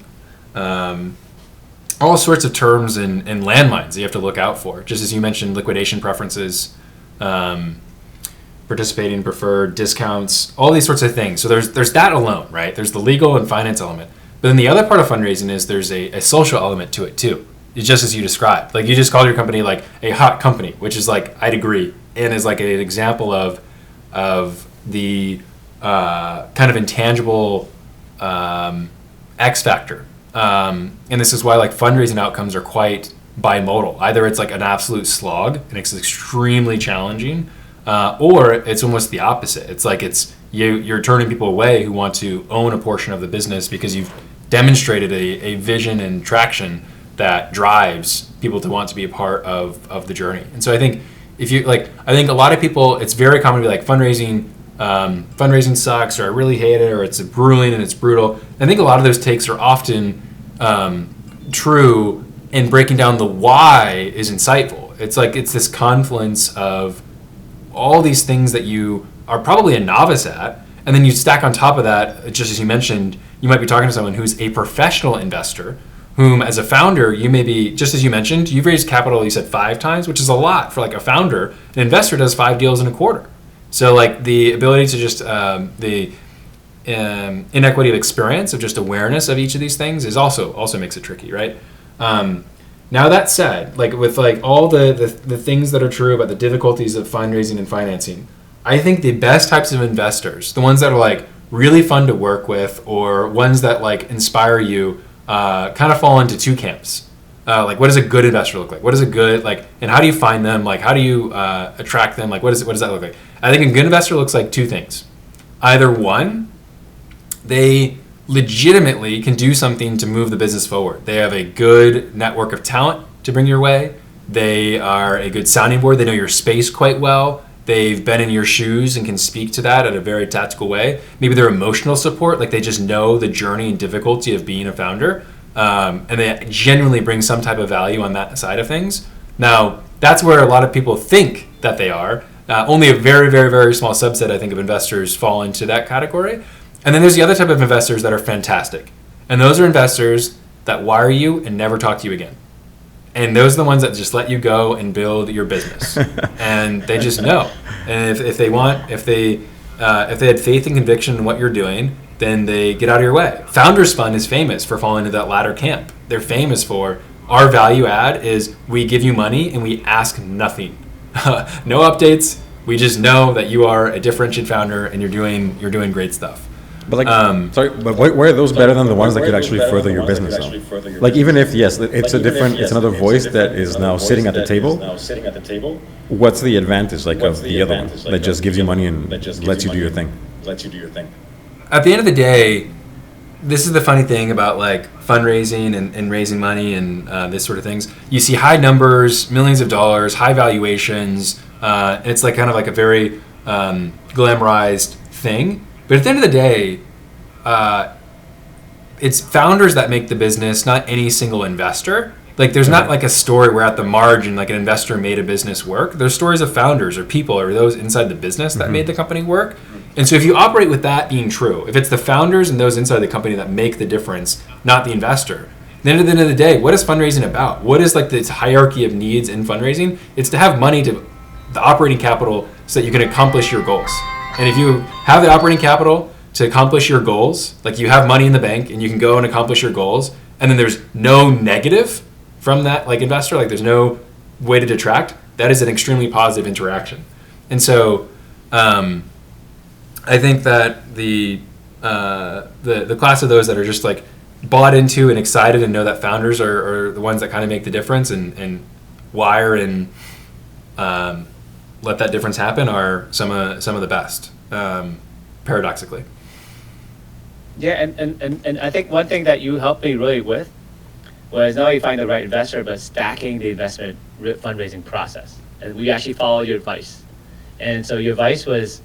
all sorts of terms and landmines that you have to look out for. Just as you mentioned, liquidation preferences, participating preferred, discounts, all these sorts of things. So there's that alone, right? There's the legal and finance element. But then the other part of fundraising is there's a social element to it too. It's just as you described. Like, you just called your company like a hot company, which is like, I'd agree, and is like an example of the kind of intangible X factor. And this is why like fundraising outcomes are quite bimodal. Either it's like an absolute slog and it's extremely challenging, or it's almost the opposite. It's like you're turning people away who want to own a portion of the business because you've demonstrated a vision and traction that drives people to want to be a part of the journey. And so I think I think a lot of people, it's very common to be like, fundraising sucks, or I really hate it, or it's grueling and it's brutal. I think a lot of those takes are often true, and breaking down the why is insightful. It's like, it's this confluence of all these things that you are probably a novice at, and then you stack on top of that, just as you mentioned, you might be talking to someone who's a professional investor, whom as a founder, you may be, just as you mentioned, you've raised capital, you said 5 times, which is a lot for like a founder. An investor does 5 deals in a quarter. So like the ability to just, the inequity of experience, of just awareness of each of these things is also makes it tricky, right? Now that said, like with like all the things that are true about the difficulties of fundraising and financing, I think the best types of investors, the ones that are like really fun to work with, or ones that like inspire you, kind of fall into 2 camps. Like, what does a good investor look like? What is a good, like, and how do you find them? Like, how do you attract them? Like, what does that look like? I think a good investor looks like 2 things. Either one, they legitimately can do something to move the business forward. They have a good network of talent to bring your way. They are a good sounding board. They know your space quite well. They've been in your shoes and can speak to that in a very tactical way. Maybe they're emotional support, like they just know the journey and difficulty of being a founder, and they genuinely bring some type of value on that side of things. Now, that's where a lot of people think that they are. Only a very, very, very small subset, I think, of investors fall into that category. And then there's the other type of investors that are fantastic. And those are investors that wire you and never talk to you again. And those are the ones that just let you go and build your business. And they just know. And if they had faith and conviction in what you're doing, then they get out of your way. Founders Fund is famous for falling into that latter camp. They're famous for, our value add is we give you money and we ask nothing. No updates. We just know that you are a differentiated founder and you're doing great stuff. But but why are those better than the ones that could actually further your business though? Like, even if, yes, it's another voice that is now sitting at the table, what's the advantage of the other one that just gives you money and lets you do your thing? At the end of the day, this is the funny thing about like fundraising and raising money and this sort of things. You see high numbers, millions of dollars, high valuations. It's like kind of like a very glamorized thing. But at the end of the day, it's founders that make the business, not any single investor. Like, there's not like a story where at the margin, like an investor made a business work. There's stories of founders or people or those inside the business that made the company work. And so if you operate with that being true, if it's the founders and those inside the company that make the difference, not the investor, then at the end of the day, what is fundraising about? What is like this hierarchy of needs in fundraising? It's to have money, to the operating capital, so that you can accomplish your goals. And if you have the operating capital to accomplish your goals, like you have money in the bank and you can go and accomplish your goals, and then there's no negative from that like investor, like there's no way to detract, that is an extremely positive interaction. And so I think that the class of those that are just like bought into and excited and know that founders are the ones that kind of make the difference and wire and let that difference happen are some of the best, paradoxically. Yeah, and I think one thing that you helped me really with was not only find the right investor, but stacking the investment fundraising process. And we actually followed your advice. And so your advice was,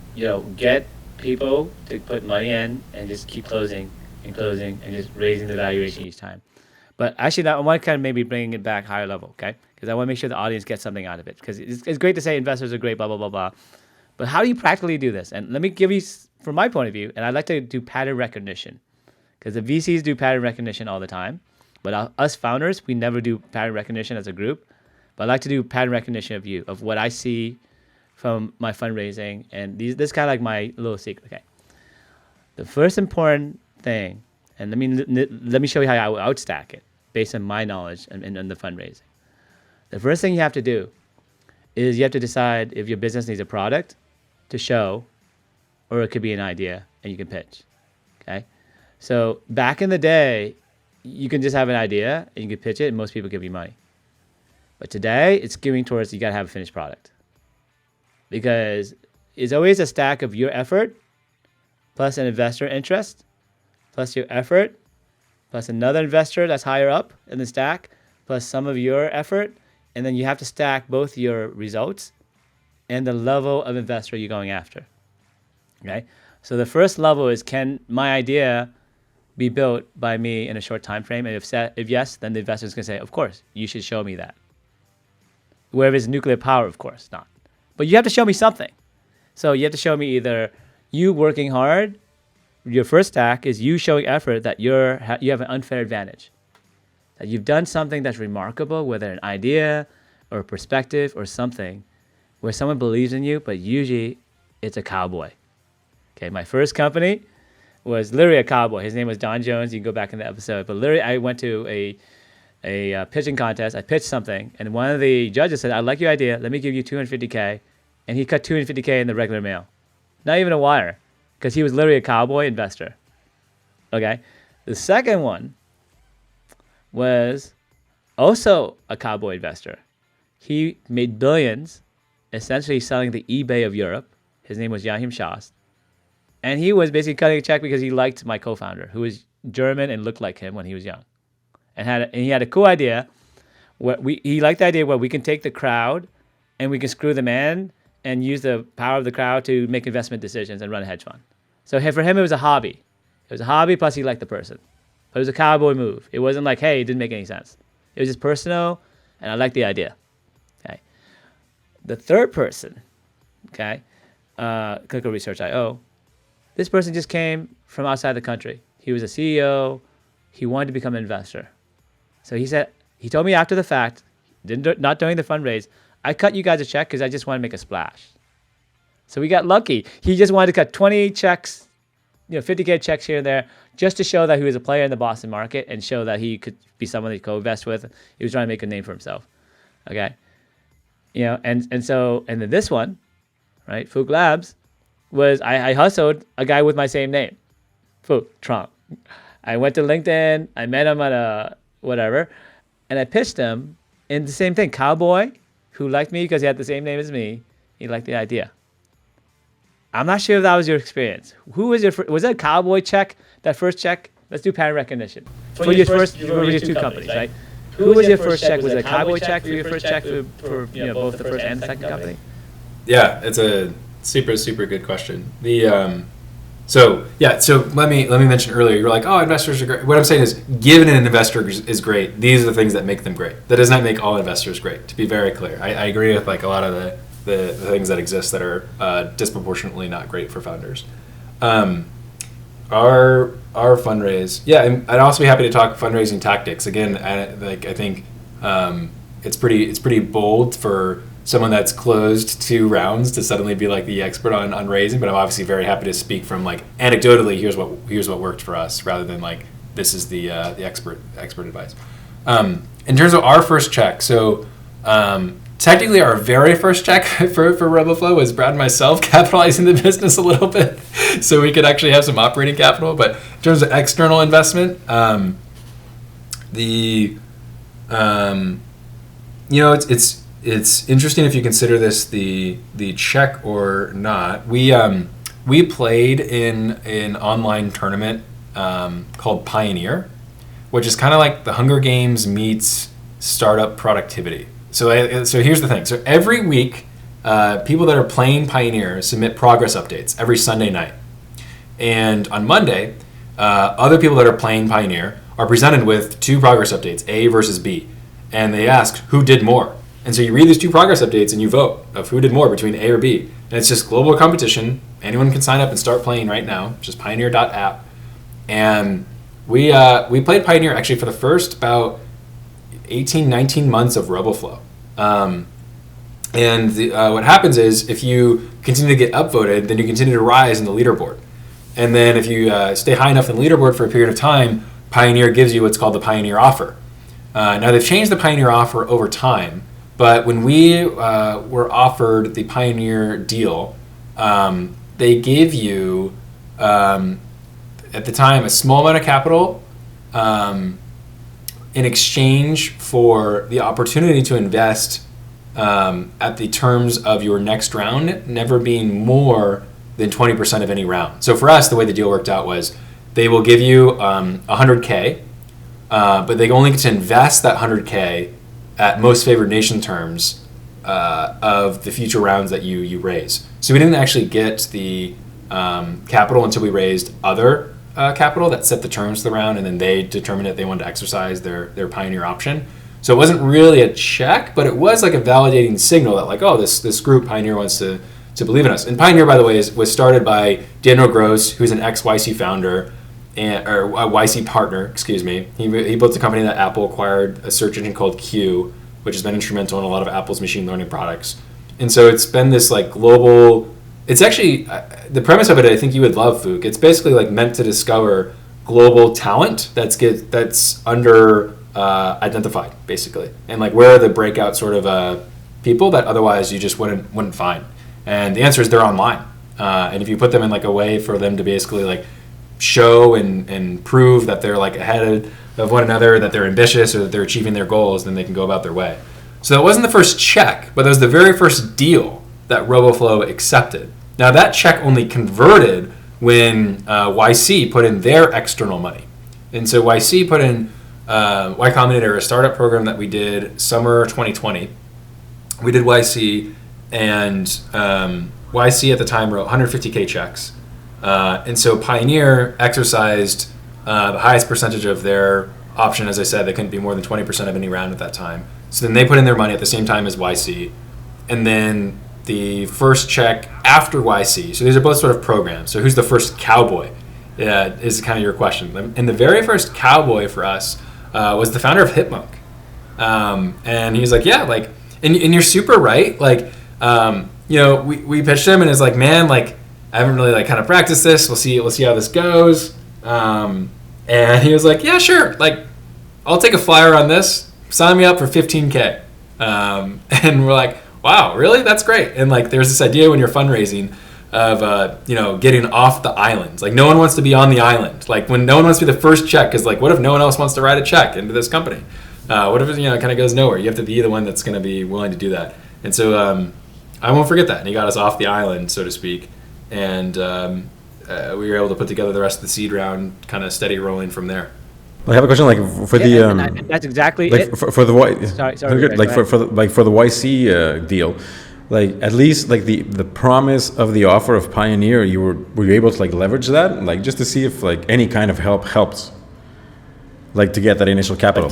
get people to put money in and just keep closing and closing and just raising the valuation each time. But actually, I want to kind of maybe bring it back higher level, okay? Because I want to make sure the audience gets something out of it. Because it's great to say investors are great, blah, blah, blah, blah. But how do you practically do this? And let me give you, from my point of view, and I like to do pattern recognition. Because the VCs do pattern recognition all the time. But us founders, we never do pattern recognition as a group. But I like to do pattern recognition of you, of what I see from my fundraising. And this is kind of like my little secret, okay? The first important thing, and let me show you how I would stack it based on my knowledge and the fundraising. The first thing you have to do is you have to decide if your business needs a product to show, or it could be an idea and you can pitch, okay? So back in the day, you can just have an idea and you can pitch it and most people give you money. But today, it's skewing towards you got to have a finished product. Because it's always a stack of your effort plus an investor interest plus your effort plus another investor that's higher up in the stack plus some of your effort. And then you have to stack both your results and the level of investor you're going after. Okay? So the first level is, can my idea be built by me in a short time frame? And if yes, then the investor is going to say, of course, you should show me that. Wherever it's nuclear power, of course, not. But you have to show me something. So you have to show me either you working hard. Your first stack is you showing effort that you have an unfair advantage. That you've done something that's remarkable, whether an idea or a perspective or something, where someone believes in you, but usually it's a cowboy. Okay, my first company was literally a cowboy. His name was Don Jones. You can go back in the episode. But literally, I went to a pitching contest. I pitched something, and one of the judges said, I like your idea. Let me give you $250K. And he cut $250K in the regular mail. Not even a wire, because he was literally a cowboy investor. Okay? The second one was also a cowboy investor. He made billions, essentially selling the eBay of Europe. His name was Joachim Schaast. And he was basically cutting a check because he liked my co-founder, who was German and looked like him when he was young. And he had a cool idea. He liked the idea where we can take the crowd and we can screw them in and use the power of the crowd to make investment decisions and run a hedge fund. So for him, it was a hobby. It was a hobby, plus he liked the person. But it was a cowboy move. It wasn't like, hey, it didn't make any sense. It was just personal, and I liked the idea. Okay. The third person, okay, Clinical Research IO, this person just came from outside the country. He was a CEO. He wanted to become an investor. So he told me after the fact, not during the fundraise, I cut you guys a check because I just want to make a splash. So we got lucky. He just wanted to cut 20 checks, 50K checks here and there, just to show that he was a player in the Boston market and show that he could be someone that he co-invest with. He was trying to make a name for himself. Okay. And then this one, right, Phuc Labs, was I hustled a guy with my same name, Phuc, Trump. I went to LinkedIn, I met him at a whatever, and I pitched him in the same thing, cowboy, who liked me because he had the same name as me. He liked the idea. I'm not sure if that was your experience. Who was was that a cowboy check? That first check? Let's do pattern recognition. For your two companies, right? Who was your first check? Was it a cowboy check for your first check for both the first and the second company? Yeah, it's a super good question. So let me mention earlier, you're like, oh, investors are great. What I'm saying is, given an investor is great, these are the things that make them great. That does not make all investors great, to be very clear. I agree with like a lot of the things that exist that are disproportionately not great for founders. Our fundraise, and I'd also be happy to talk fundraising tactics. Again, I think it's pretty bold for someone that's closed 2 rounds to suddenly be like the expert on raising, but I'm obviously very happy to speak from like anecdotally. Here's what worked for us, rather than like this is the expert advice. In terms of our first check, so technically our very first check for Roboflow was Brad and myself capitalizing the business a little bit, so we could actually have some operating capital. But in terms of external investment, It's interesting if you consider this the check or not. We played in an online tournament called Pioneer, which is kind of like the Hunger Games meets startup productivity. So here's the thing. So every week, people that are playing Pioneer submit progress updates every Sunday night. And on Monday, other people that are playing Pioneer are presented with 2 progress updates, A versus B. And they ask who did more. And so you read these 2 progress updates and you vote of who did more between A or B. And it's just global competition. Anyone can sign up and start playing right now, just pioneer.app. And we played Pioneer actually for the first about 18, 19 months of Roboflow. What happens is if you continue to get upvoted, then you continue to rise in the leaderboard. And then if you stay high enough in the leaderboard for a period of time, Pioneer gives you what's called the Pioneer offer. Now they've changed the Pioneer offer over time, but when we were offered the Pioneer deal, they gave you, at the time, a small amount of capital in exchange for the opportunity to invest at the terms of your next round never being more than 20% of any round. So for us, the way the deal worked out was they will give you 100K, but they only get to invest that 100K at most favored nation terms of the future rounds that you raise. So we didn't actually get the capital until we raised other capital that set the terms of the round, and then they determined that they wanted to exercise their Pioneer option. So it wasn't really a check, but it was like a validating signal that like, oh, this group Pioneer wants to believe in us. And Pioneer, by the way, was started by Daniel Gross, who's an ex-YC founder, or a YC partner, excuse me. He built a company that Apple acquired, a search engine called Q, which has been instrumental in a lot of Apple's machine learning products. And so it's been this like global, it's actually, the premise of it, I think you would love, Phuc. It's basically like meant to discover global talent that's under identified, basically. And like where are the breakout sort of people that otherwise you just wouldn't find. And the answer is they're online. And if you put them in like a way for them to basically like show and prove that they're like ahead of one another, that they're ambitious or that they're achieving their goals, then they can go about their way. So that wasn't the first check, but that was the very first deal that Roboflow accepted. Now that check only converted when YC put in their external money. And so YC put in Y Combinator, a startup program that we did summer 2020. We did YC, and YC at the time wrote 150K checks. And so Pioneer exercised the highest percentage of their option. As I said, they couldn't be more than 20% of any round at that time. So then they put in their money at the same time as YC. And then the first check after YC, so these are both sort of programs. So who's the first cowboy is kind of your question. And the very first cowboy for us was the founder of Hipmunk. And he was like, yeah, like, and you're super right. Like, we pitched him and it's like, man, like, I haven't really like kind of practiced this. We'll see how this goes. And he was like, yeah, sure. Like, I'll take a flyer on this. Sign me up for 15K. And we're like, wow, really? That's great. And like, there's this idea when you're fundraising of, getting off the island. Like, no one wants to be on the island. Like, when no one wants to be the first check, because like, what if no one else wants to write a check into this company? What if it, kind of goes nowhere? You have to be the one that's going to be willing to do that. And so I won't forget that. And he got us off the island, so to speak. And we were able to put together the rest of the seed round, kind of steady rolling from there. I have a question, like for the that's exactly like it. for the Sorry, like for the YC deal, like at least like the promise of the offer of Pioneer, were you able to like leverage that, like just to see if like any kind of help helps, like to get that initial capital.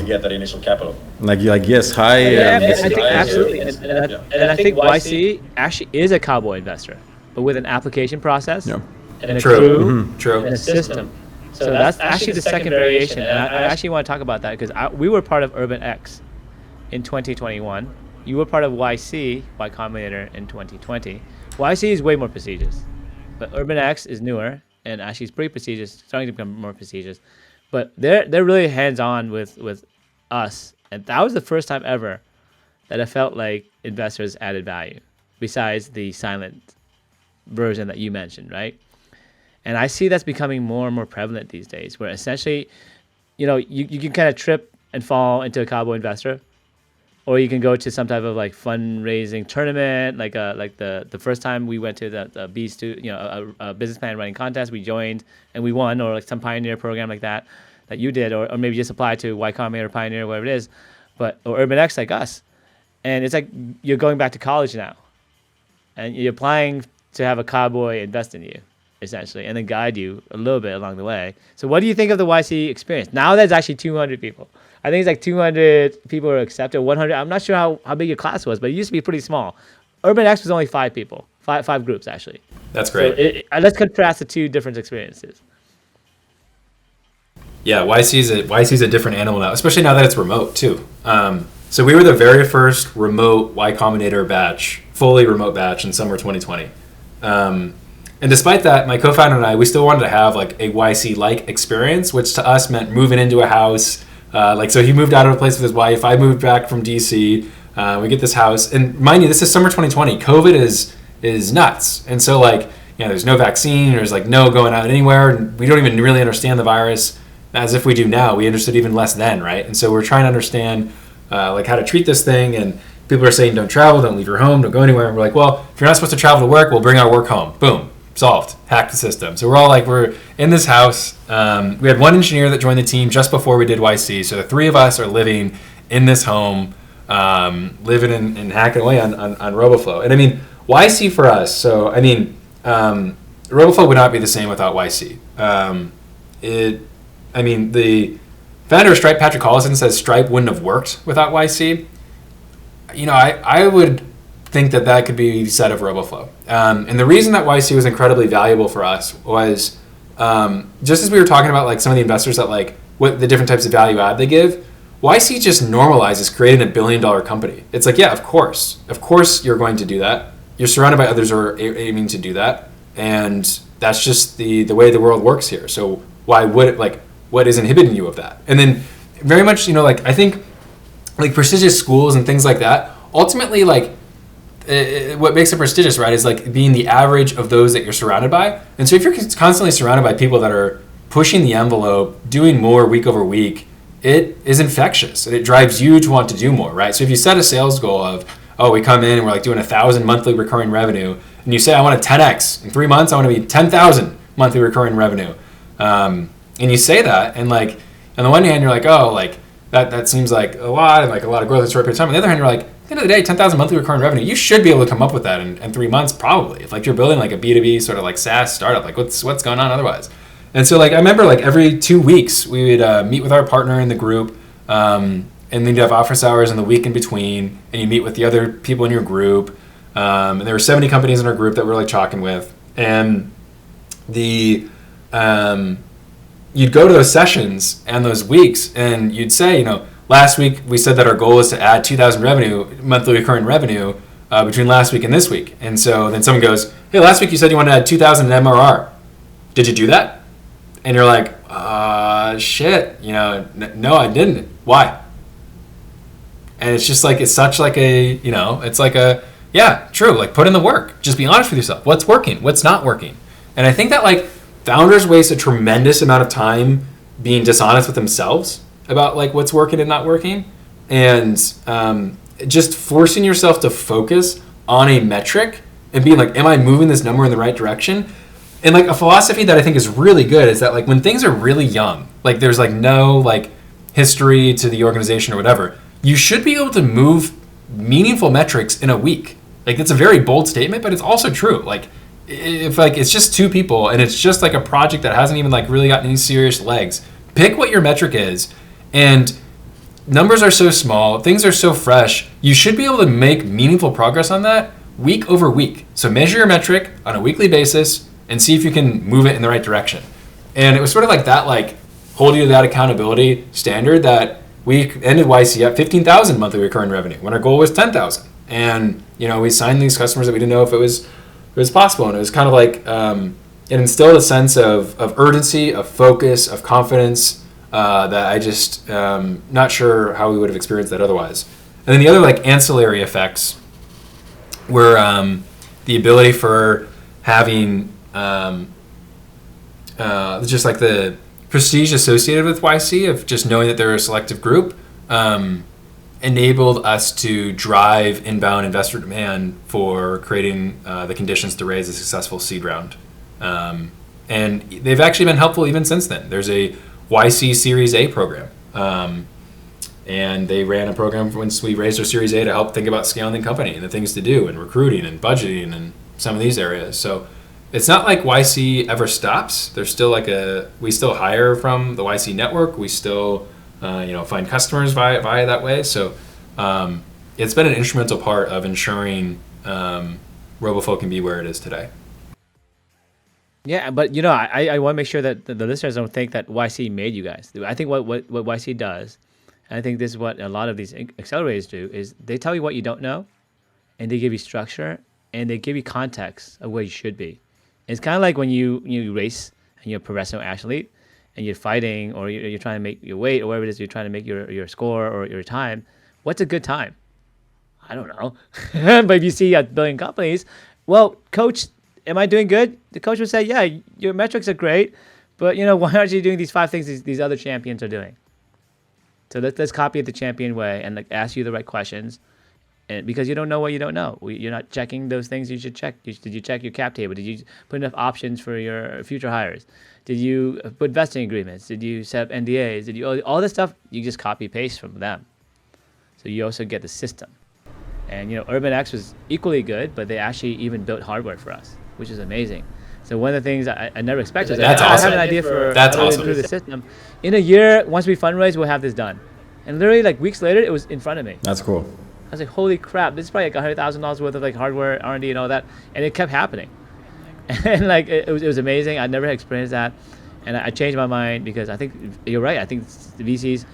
Like yes, hi. Yeah, I think absolutely, and I think YC actually is a cowboy investor, but with an application process and a crew and a system. So that's actually the second variation, and I actually want to talk about that because we were part of Urban X in 2021. You were part of YC, Y Combinator, in 2020. YC is way more prestigious, but Urban X is newer and actually is pretty prestigious, starting to become more prestigious. But they're really hands-on with us, and that was the first time ever that I felt like investors added value, besides the silent version that you mentioned, right? And I see that's becoming more and more prevalent these days, where essentially, you can kind of trip and fall into a cowboy investor, or you can go to some type of like fundraising tournament, like the first time we went to the Beast, a business plan writing contest, we joined and we won, or like some Pioneer program like that you did, or maybe just apply to Y Combinator or Pioneer, whatever it is, or Urban X like us, and it's like you're going back to college now, and you're applying to have a cowboy invest in you. essentially, and then guide you a little bit along the way. So what do you think of the YC experience? Now there's actually 200 people. I think it's like 200 people are accepted, 100. I'm not sure how big your class was, but it used to be pretty small. Urban X was only 5 people, five groups actually. That's great. So let's contrast the two different experiences. Yeah, YC's a different animal now, especially now that it's remote too. So we were the very first remote Y Combinator batch, fully remote batch in summer 2020. And despite that, my co-founder and I, we still wanted to have like a YC-like experience, which to us meant moving into a house. So he moved out of a place with his wife. I moved back from DC. We get this house, and mind you, this is summer 2020. COVID is nuts, and so there's no vaccine. There's like no going out anywhere. And we don't even really understand the virus as if we do now. We understood even less then, right? And so we're trying to understand how to treat this thing. And people are saying, don't travel, don't leave your home, don't go anywhere. And we're like, well, if you're not supposed to travel to work, we'll bring our work home. Boom. Solved. Hacked the system. So we're all we're in this house. We had one engineer that joined the team just before we did YC. So the 3 of us are living in this home, living and hacking away on Roboflow. And I mean, YC for us, Roboflow would not be the same without YC. The founder of Stripe, Patrick Collison, says Stripe wouldn't have worked without YC. I would think that could be said of Roboflow. And the reason that YC was incredibly valuable for us was just as we were talking about some of the investors that what the different types of value add they give, YC just normalizes creating $1 billion company. It's of course you're going to do that. You're surrounded by others who are aiming to do that, and that's just the way the world works here. So why would it what is inhibiting you of that? And then very much I think prestigious schools and things like that, ultimately what makes it prestigious, right, is being the average of those that you're surrounded by. And so if you're constantly surrounded by people that are pushing the envelope, doing more week over week, it is infectious and it drives you to want to do more, right? So if you set a sales goal of, we come in and we're doing 1,000 monthly recurring revenue, and you say I want a 10x in 3 months, I want to be 10,000 monthly recurring revenue, and you say that, and on the one hand you're that seems like a lot, and a lot of growth in a short period of time. On the other hand, you're at the end of the day, 10,000 monthly recurring revenue, you should be able to come up with that in 3 months probably. If you're building a B2B sort of SaaS startup, what's going on otherwise? And so I remember every 2 weeks we would meet with our partner in the group, and then you'd have office hours in the week in between, and you meet with the other people in your group. And there were 70 companies in our group that we were talking with, and you'd go to those sessions and those weeks, and you'd say, last week we said that our goal is to add 2,000 monthly recurring revenue between last week and this week. And so then someone goes, hey, last week you said you wanted to add 2,000 in MRR. Did you do that? And you're shit, no, I didn't. Why? And it's just it's such yeah, true. Put in the work. Just be honest with yourself. What's working? What's not working? And I think that founders waste a tremendous amount of time being dishonest with themselves about what's working and not working, and just forcing yourself to focus on a metric and being am I moving this number in the right direction? And a philosophy that I think is really good is that when things are really young, there's no history to the organization or whatever, you should be able to move meaningful metrics in a week. It's a very bold statement, but it's also true. If it's just 2 people and it's just a project that hasn't even really gotten any serious legs, pick what your metric is. And numbers are so small, things are so fresh, you should be able to make meaningful progress on that week over week. So measure your metric on a weekly basis and see if you can move it in the right direction. And it was sort of that, holding to that accountability standard that we ended YC at 15,000 monthly recurring revenue when our goal was 10,000. And, we signed these customers that we didn't know if it was possible. And it was kind of it instilled a sense of urgency, of focus, of confidence that I just not sure how we would have experienced that otherwise. And then the other ancillary effects were the ability for having just the prestige associated with YC of just knowing that they're a selective group enabled us to drive inbound investor demand for creating the conditions to raise a successful seed round. And they've actually been helpful even since then. There's a YC Series A program. And they ran a program once we raised our Series A to help think about scaling the company and the things to do and recruiting and budgeting and some of these areas. So it's not like YC ever stops. There's still we still hire from the YC network. We still, find customers via that way. So it's been an instrumental part of ensuring Roboflow can be where it is today. Yeah, but I want to make sure that the listeners don't think that YC made you guys. I think what YC does, and I think this is what a lot of these accelerators do, is they tell you what you don't know, and they give you structure, and they give you context of where you should be. It's kind of like when you race and you're a professional athlete, and you're fighting, or you're trying to make your weight, or whatever it is you're trying to make your score or your time. What's a good time? I don't know. But if you see a billion companies, well, coach, am I doing good? The coach would say, yeah, your metrics are great, but why aren't you doing these 5 things these other champions are doing? So let's copy it the champion way and ask you the right questions, and because you don't know what you don't know. You're not checking those things you should check. Did you check your cap table? Did you put enough options for your future hires? Did you put vesting agreements? Did you set up NDAs? Did you all this stuff? You just copy paste from them. So you also get the system. And UrbanX was equally good, but they actually even built hardware for us, which is amazing. So one of the things I never expected is I have an idea for that's how to awesome. improve the system. In a year, once we fundraise, we'll have this done. And literally weeks later, it was in front of me. That's cool. I was like, holy crap, this is probably $100,000 worth of hardware, R&D and all that. And it kept happening. And it was amazing. I'd never experienced that. And I changed my mind because I think you're right. I think the VCs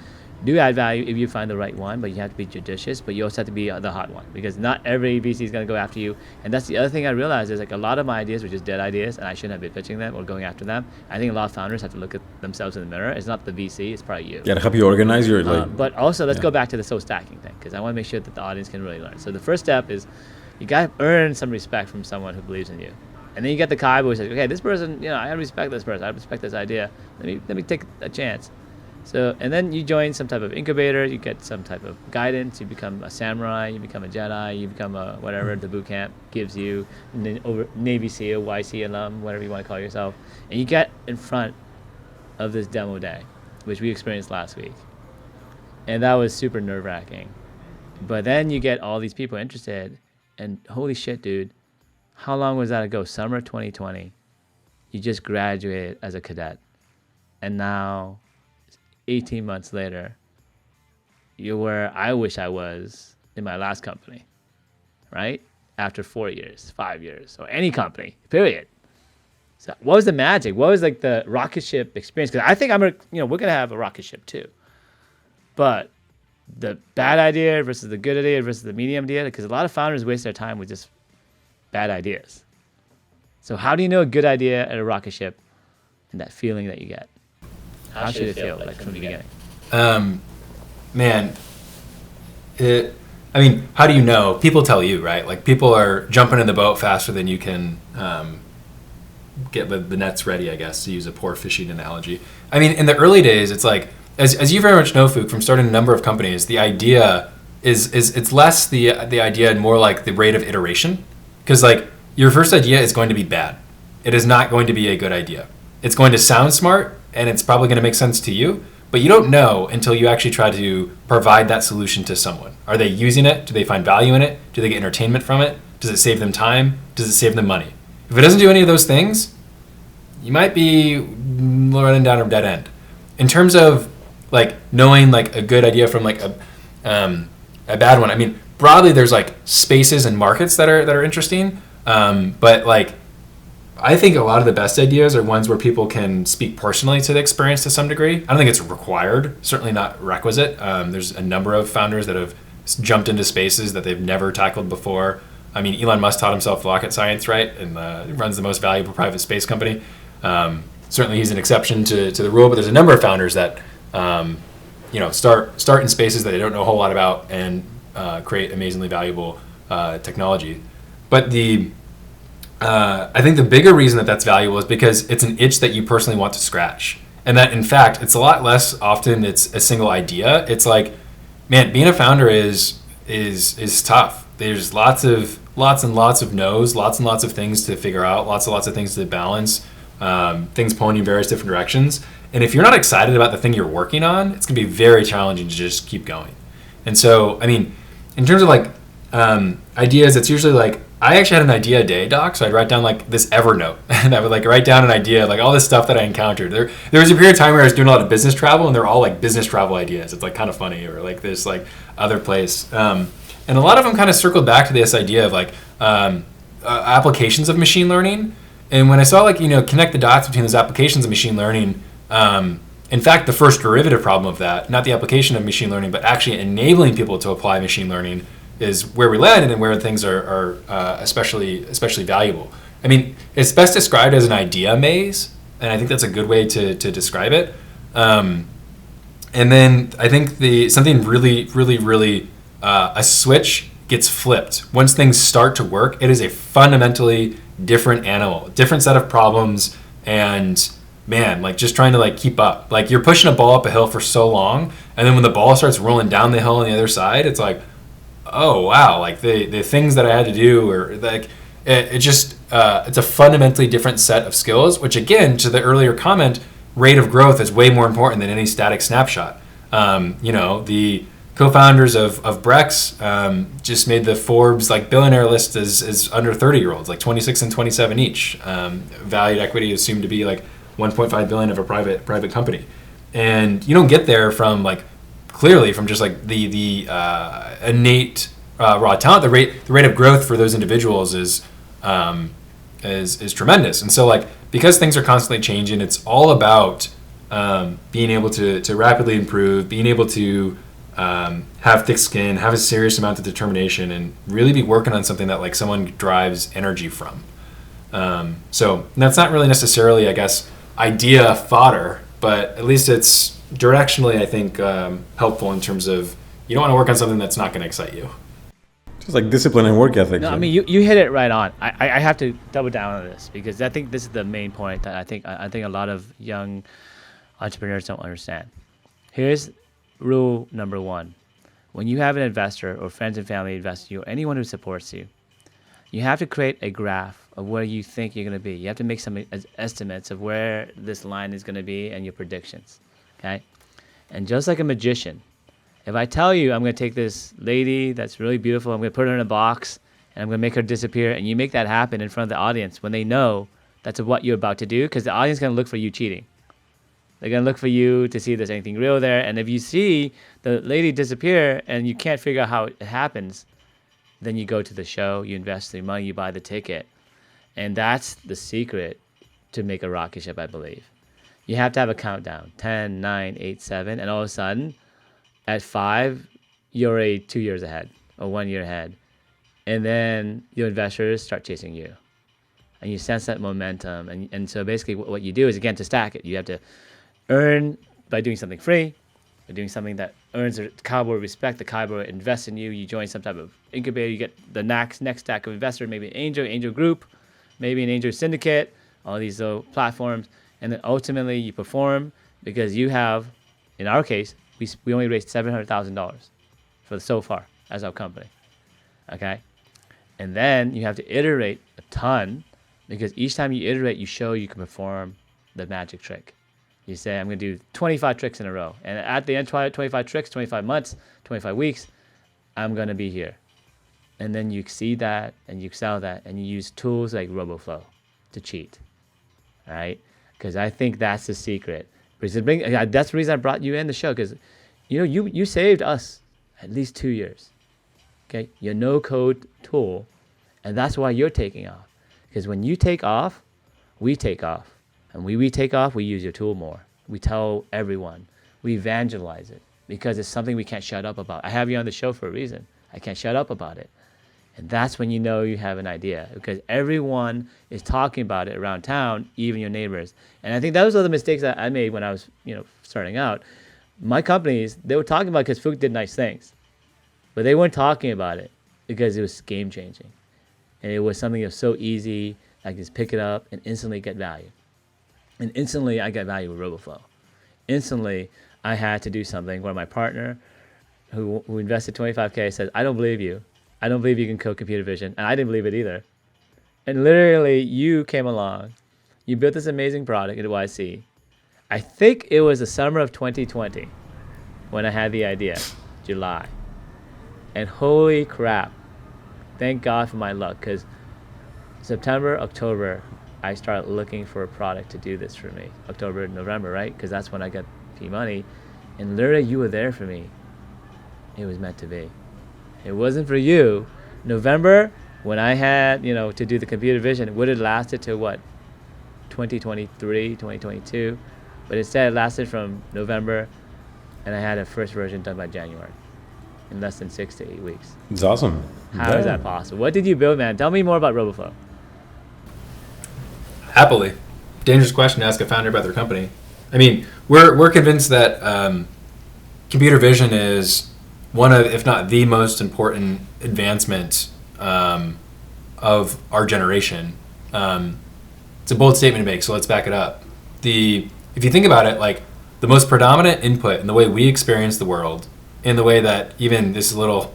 do add value if you find the right one, but you have to be judicious, but you also have to be the hot one, because not every VC is going to go after you. And that's the other thing I realized is a lot of my ideas were just dead ideas, and I shouldn't have been pitching them or going after them. I think a lot of founders have to look at themselves in the mirror. It's not the VC, it's probably you. Yeah, to help you organize your But also, let's go back to the soul stacking thing, because I want to make sure that the audience can really learn. So the first step is you got to earn some respect from someone who believes in you. And then you get the guy who says, okay, this person, I respect this person. I respect this idea. Let me take a chance. So, and then you join some type of incubator, you get some type of guidance, you become a samurai, you become a Jedi, you become a whatever the boot camp gives you, Navy SEAL, YC alum, whatever you want to call yourself. And you get in front of this demo day, which we experienced last week. And that was super nerve-wracking. But then you get all these people interested, and holy shit, dude, how long was that ago? Summer 2020. You just graduated as a cadet. And now 18 months later, you're where I wish I was in my last company, right? After 4 years, 5 years, or any company, period. So what was the magic? What was the rocket ship experience? Because I think we're gonna have a rocket ship too. But the bad idea versus the good idea versus the medium idea, because a lot of founders waste their time with just bad ideas. So how do you know a good idea at a rocket ship and that feeling that you get? How should it feel from the beginning? Man, how do you know? People tell you, right? People are jumping in the boat faster than you can get the nets ready, I guess, to use a poor fishing analogy. In the early days, it's as you very much know, Phuc, from starting a number of companies, the idea is it's less the idea and more like the rate of iteration. Because your first idea is going to be bad. It is not going to be a good idea. It's going to sound smart, and it's probably going to make sense to you, but you don't know until you actually try to provide that solution to someone. Are they using it? Do they find value in it? Do they get entertainment from it? Does it save them time? Does it save them money? If it doesn't do any of those things, you might be running down a dead end. In terms of knowing a good idea from a bad one, broadly there's spaces and markets that are interesting, but I think a lot of the best ideas are ones where people can speak personally to the experience to some degree. I don't think it's required, certainly not requisite. There's a number of founders that have jumped into spaces that they've never tackled before. Elon Musk taught himself rocket science, right? And runs the most valuable private space company. Certainly he's an exception to the rule, but there's a number of founders that start in spaces that they don't know a whole lot about and create amazingly valuable technology. But I think the bigger reason that that's valuable is because it's an itch that you personally want to scratch. And that, in fact, it's a lot less often it's a single idea. It's being a founder is tough. There's lots and lots of no's, lots and lots of things to figure out, lots and lots of things to balance, things pulling you in various different directions. And if you're not excited about the thing you're working on, it's going to be very challenging to just keep going. And so, in terms of ideas, it's usually I actually had an idea day doc, so I'd write down like this Evernote, and I would like write down an idea, like all this stuff that I encountered. There was a period of time where I was doing a lot of business travel, and they're all like business travel ideas. It's like kind of funny, or like this like other place, and a lot of them kind of circled back to this idea of like applications of machine learning. And when I saw like connect the dots between those applications of machine learning, in fact, the first derivative problem of that, not the application of machine learning, but actually enabling people to apply machine learning, is where we landed and where things are especially valuable. I mean, it's best described as an idea maze, and I think that's a good way to describe it. And then I think something really a switch gets flipped. Once things start to work, it is a fundamentally different animal, different set of problems, and man, like just trying to like keep up. Like you're pushing a ball up a hill for so long, and then when the ball starts rolling down the hill on the other side, it's like, oh wow, like the things that I had to do, or like it's a fundamentally different set of skills, which again, to the earlier comment, rate of growth is way more important than any static snapshot. The co-founders of Brex just made the Forbes like billionaire list as under 30-year-olds, like 26 and 27 each. Valued equity is assumed to be like 1.5 billion of a private company, and you don't get there from like clearly from just like the innate raw talent. The rate of growth for those individuals is tremendous. And so like because things are constantly changing, it's all about being able to rapidly improve, being able to have thick skin, have a serious amount of determination, and really be working on something that like someone derives energy from. So that's not really necessarily, I guess, idea fodder, but at least it's directionally, I think, helpful in terms of you don't want to work on something that's not going to excite you. Just like discipline and work ethic. No, I mean you hit it right on. I have to double down on this because I think this is the main point that I think a lot of young entrepreneurs don't understand. Here's rule number one: when you have an investor or friends and family invest in you, or anyone who supports you, you have to create a graph of where you think you're going to be. You have to make some estimates of where this line is going to be and your predictions. Okay? And just like a magician, if I tell you I'm going to take this lady that's really beautiful, I'm going to put her in a box, and I'm going to make her disappear, and you make that happen in front of the audience when they know that's what you're about to do, because the audience is going to look for you cheating. They're going to look for you to see if there's anything real there. And if you see the lady disappear and you can't figure out how it happens, then you go to the show, you invest the money, you buy the ticket. And that's the secret to make a rocket ship, I believe. You have to have a countdown, 10, 9, 8, 7, and all of a sudden, at 5, you're already 2 years ahead or 1 year ahead. And then your investors start chasing you. And you sense that momentum. And so basically what you do is, again, to stack it, you have to earn by doing something free, by doing something that earns the cowboy respect. The cowboy invests in you. You join some type of incubator. You get the next stack of investor, maybe an angel group, maybe an angel syndicate, all these little platforms. And then ultimately you perform because you have, in our case, we only raised $700,000 for so far as our company. Okay? And then you have to iterate a ton, because each time you iterate, you show you can perform the magic trick. You say, I'm going to do 25 tricks in a row. And at the end, 25 tricks, 25 months, 25 weeks, I'm going to be here. And then you exceed that and you excel that, and you use tools like Roboflow to cheat. All right? Because I think that's the secret. That's the reason I brought you in the show, because you saved us at least 2 years. Okay? Your no-code tool, and that's why you're taking off. Because when you take off, we take off. And when we take off, we use your tool more. We tell everyone. We evangelize it because it's something we can't shut up about. I have you on the show for a reason. I can't shut up about it. And that's when you know you have an idea, because everyone is talking about it around town, even your neighbors. And I think those are the mistakes that I made when I was starting out. My companies, they were talking about it because Phuc did nice things. But they weren't talking about it because it was game changing. And it was something that was so easy. I could just pick it up and instantly get value. And instantly, I got value with Roboflow. Instantly, I had to do something where my partner, who invested $25K, said, I don't believe you. I don't believe you can code computer vision. And I didn't believe it either. And literally, you came along. You built this amazing product at YC. I think it was the summer of 2020 when I had the idea, July. And holy crap, thank God for my luck, because September, October, I started looking for a product to do this for me. October, November, right? Because that's when I got P money. And literally, you were there for me. It was meant to be. It wasn't for you. November, when I had, to do the computer vision, it would have lasted to what? 2023, 2022. But instead, it lasted from November, and I had a first version done by January in less than 6 to 8 weeks. It's awesome. How is that possible? What did you build, man? Tell me more about Roboflow. Happily. Dangerous question to ask a founder about their company. I mean, we're convinced that computer vision is one of, if not the most important advancement of our generation. It's a bold statement to make, so let's back it up. If you think about it, like the most predominant input in the way we experience the world, in the way that even this little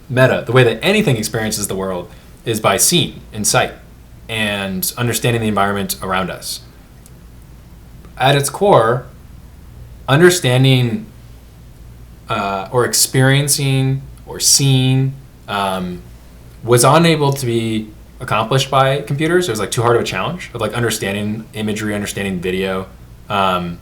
meta, the way that anything experiences the world is by seeing and sight and understanding the environment around us. At its core, understanding or experiencing or seeing was unable to be accomplished by computers. It was like too hard of a challenge of like understanding imagery, understanding video. And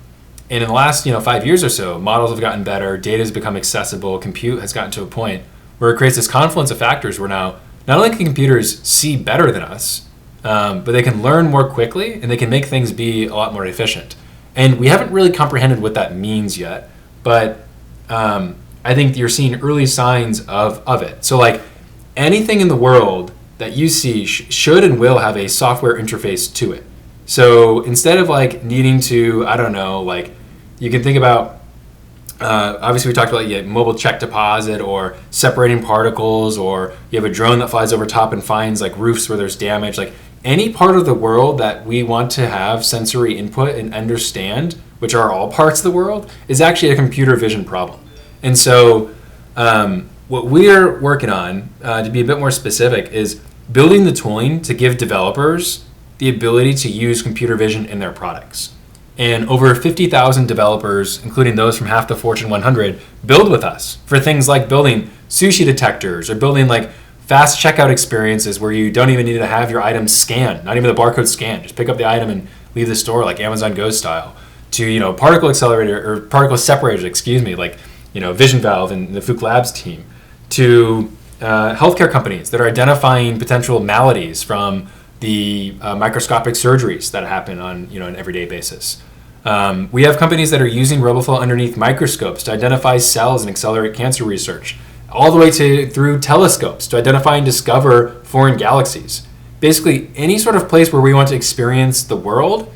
in the last 5 years or so, models have gotten better, data has become accessible, compute has gotten to a point where it creates this confluence of factors where now not only can computers see better than us, but they can learn more quickly and they can make things be a lot more efficient. And we haven't really comprehended what that means yet, but I think you're seeing early signs of it. So like anything in the world that you see should and will have a software interface to it. So instead of like needing to, I don't know, like you can think about, obviously we talked about mobile check deposit or separating particles, or you have a drone that flies over top and finds like roofs where there's damage. Like any part of the world that we want to have sensory input and understand, which are all parts of the world, is actually a computer vision problem. And so what we're working on, to be a bit more specific, is building the tooling to give developers the ability to use computer vision in their products. And over 50,000 developers, including those from half the Fortune 100, build with us for things like building sushi detectors or building like fast checkout experiences where you don't even need to have your items scanned, not even the barcode scanned. Just pick up the item and leave the store like Amazon Go style. To particle accelerator or particle separators, like Vision Valve and the Phuc Labs team. To healthcare companies that are identifying potential maladies from the microscopic surgeries that happen on an everyday basis. We have companies that are using Roboflow underneath microscopes to identify cells and accelerate cancer research, all the way through telescopes to identify and discover foreign galaxies. Basically, any sort of place where we want to experience the world,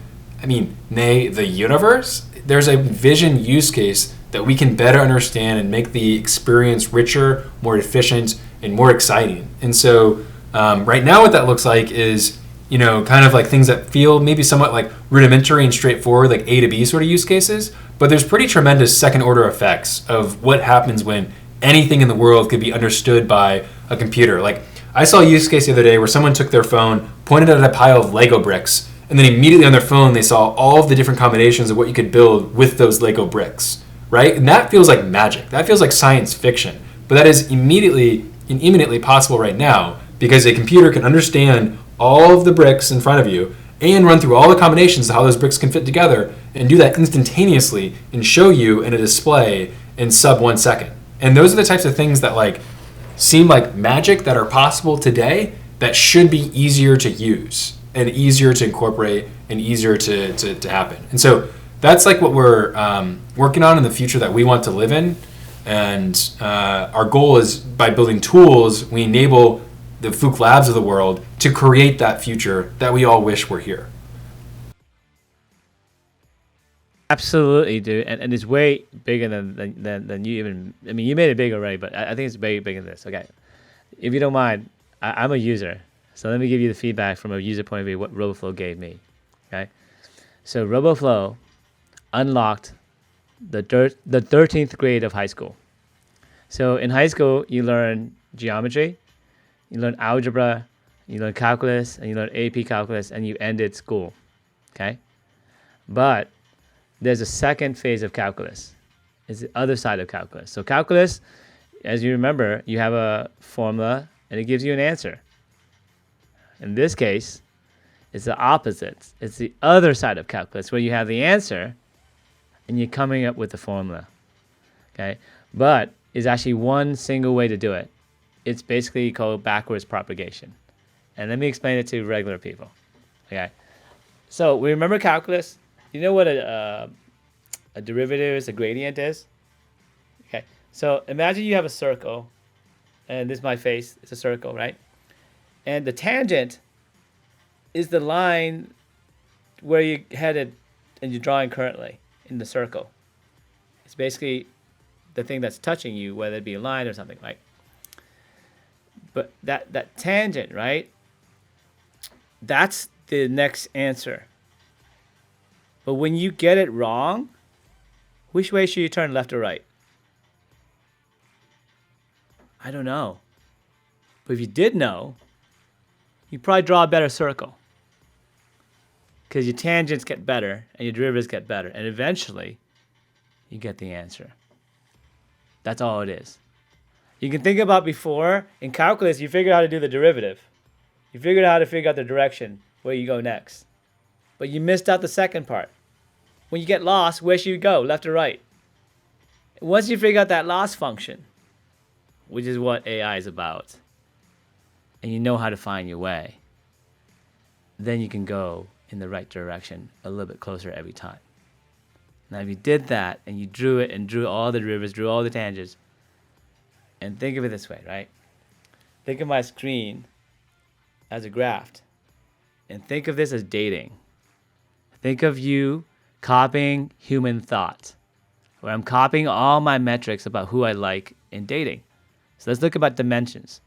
nay, the universe, there's a vision use case that we can better understand and make the experience richer, more efficient, and more exciting. And so right now what that looks like is, kind of like things that feel maybe somewhat like rudimentary and straightforward, like A to B sort of use cases, but there's pretty tremendous second order effects of what happens when anything in the world could be understood by a computer. Like I saw a use case the other day where someone took their phone, pointed at a pile of Lego bricks, and then immediately on their phone they saw all of the different combinations of what you could build with those Lego bricks, right? And that feels like magic. That feels like science fiction. But that is immediately and imminently possible right now because a computer can understand all of the bricks in front of you and run through all the combinations of how those bricks can fit together and do that instantaneously and show you in a display in sub 1 second. And those are the types of things that like seem like magic that are possible today that should be easier to use and easier to incorporate and easier to happen. And so that's like what we're working on in the future that we want to live in. And our goal is by building tools, we enable the Phuc Labs of the world to create that future that we all wish were here. Absolutely, dude, and it's way bigger than you even. You made it big already, but I think it's way bigger than this. Okay, if you don't mind, I'm a user, so let me give you the feedback from a user point of view. What Roboflow gave me, okay? So Roboflow unlocked the 13th grade of high school. So in high school, you learn geometry, you learn algebra, you learn calculus, and you learn AP calculus, and you ended school, okay? But there's a second phase of calculus. It's the other side of calculus. So calculus, as you remember, you have a formula and it gives you an answer. In this case, it's the opposite. It's the other side of calculus where you have the answer and you're coming up with the formula. Okay? But it's actually one single way to do it. It's basically called backwards propagation. And let me explain it to regular people. Okay? So we remember calculus. You know what a derivative is, a gradient is? Okay. So imagine you have a circle, and this is my face. It's a circle, right? And the tangent is the line where you're headed and you're drawing currently in the circle. It's basically the thing that's touching you, whether it be a line or something, right? But that tangent, right? That's the next answer. But when you get it wrong, which way should you turn, left or right? I don't know. But if you did know, you'd probably draw a better circle. Because your tangents get better and your derivatives get better. And eventually, you get the answer. That's all it is. You can think about before, in calculus, you figured out how to do the derivative. You figured out how to figure out the direction, where you go next. But you missed out the second part. When you get lost, where should you go, left or right? Once you figure out that loss function, which is what AI is about, and you know how to find your way, then you can go in the right direction a little bit closer every time. Now, if you did that and you drew it and drew all the derivatives, drew all the tangents, and think of it this way, right? Think of my screen as a graph, and think of this as dating. Think of you copying human thought, where I'm copying all my metrics about who I like in dating. So let's look about dimensions.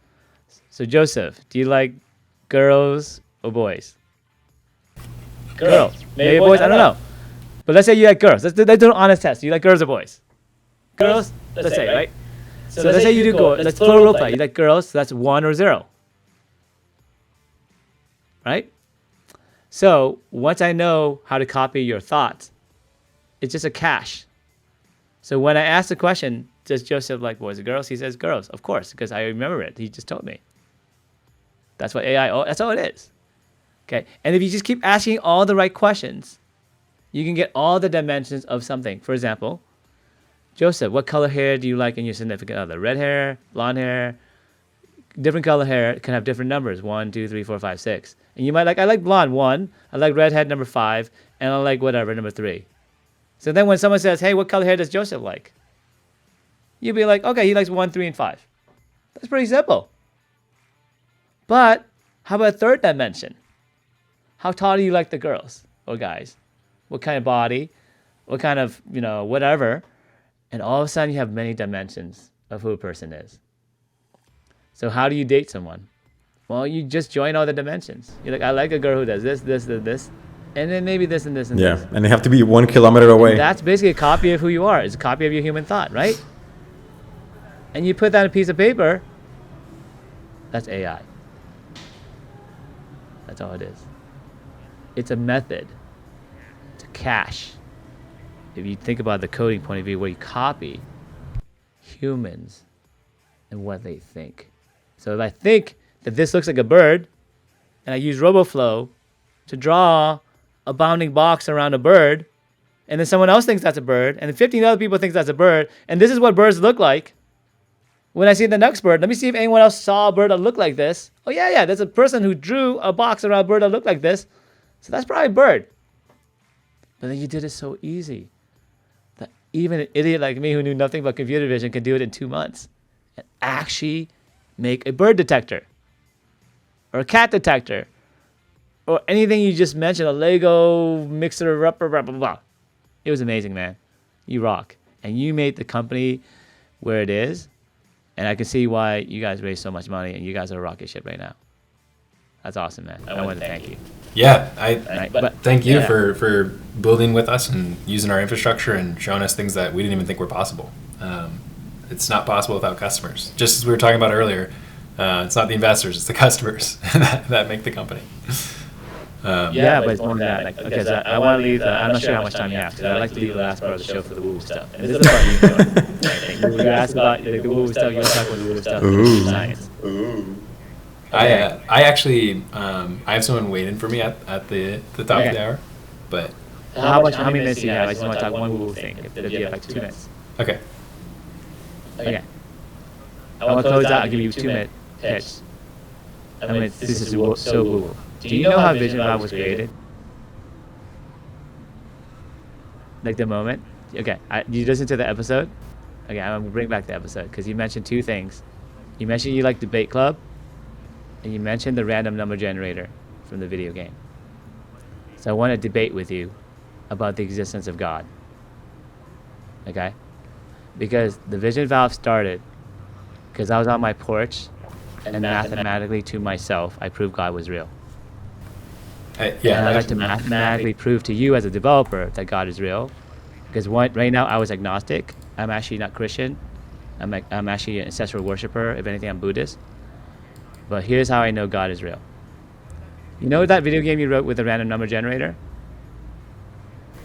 So Joseph, do you like girls or boys? Girls. Maybe boys? I don't know. But let's say you like girls. Let's do an honest test. Do you like girls or boys? Girls? Let's say, right? So let's say you do go. Let's throw a role play. You like girls, so that's 1 or 0. Right? So once I know how to copy your thoughts, it's just a cache. So when I ask the question, does Joseph like boys or girls? He says girls, of course, because I remember it. He just told me. That's what AI, that's all it is. Okay? And if you just keep asking all the right questions, you can get all the dimensions of something. For example, Joseph, what color hair do you like in your significant other? Red hair, blonde hair? Different color hair can have different numbers. 1, 2, 3, 4, 5, 6. And you might like, I like blonde 1, I like redhead number 5, and I like whatever number 3. So then when someone says, hey, what color hair does Joseph like? You'd be like, okay, he likes 1, 3, and 5. That's pretty simple. But how about a third dimension? How tall do you like the girls or guys? What kind of body? What kind of, whatever. And all of a sudden you have many dimensions of who a person is. So how do you date someone? Well, you just join all the dimensions. You're like, I like a girl who does this, this, this, this, and then maybe this and this and this. Yeah, and they have to be 1 kilometer away. And that's basically a copy of who you are. It's a copy of your human thought, right? And you put that on a piece of paper, that's AI. That's all it is. It's a method. It's a cache. If you think about the coding point of view, where you copy humans and what they think. So if I think that this looks like a bird, and I use Roboflow to draw a bounding box around a bird, and then someone else thinks that's a bird, and then 15 other people think that's a bird, and this is what birds look like. When I see the next bird, let me see if anyone else saw a bird that looked like this. Oh yeah, there's a person who drew a box around a bird that looked like this. So that's probably a bird. But then you did it so easy that even an idiot like me who knew nothing about computer vision could do it in 2 months and actually make a bird detector or a cat detector or anything you just mentioned, a Lego mixer, blah, blah, blah, blah. It was amazing, man. You rock. And you made the company where it is. And I can see why you guys raised so much money and you guys are a rocket ship right now. That's awesome, man. I want to thank you. Yeah, But thank you for building with us and using our infrastructure and showing us things that we didn't even think were possible. It's not possible without customers. Just as we were talking about earlier, it's not the investors, it's the customers that make the company. But it's more than that. Because I want to leave. I'm not sure how much time you have, because I like to leave the last part of the show for the woo stuff. And this is the part you asked about the woo stuff. You want to talk about the woo stuff? Science. I actually I have someone waiting for me at the top of the hour, but How many minutes do you have? I just want to talk one woo thing. If you have like 2 minutes. okay. Okay. I want to close out and give you a 2-minute pitch. I mean, this is so woo. Do you know how Vision Vibe was created? Like the moment? Okay, you listen to the episode? Okay, I'm going to bring back the episode because you mentioned 2 things. You mentioned you like Debate Club, and you mentioned the random number generator from the video game. So I want to debate with you about the existence of God. Okay? Because the Vision Valve started because I was on my porch and mathematically to myself, I proved God was real. And I'd like to mathematically prove to you as a developer that God is real. Because right now I was agnostic. I'm actually not Christian. I'm actually an ancestral worshiper. If anything, I'm Buddhist. But here's how I know God is real. You know that video game you wrote with the random number generator?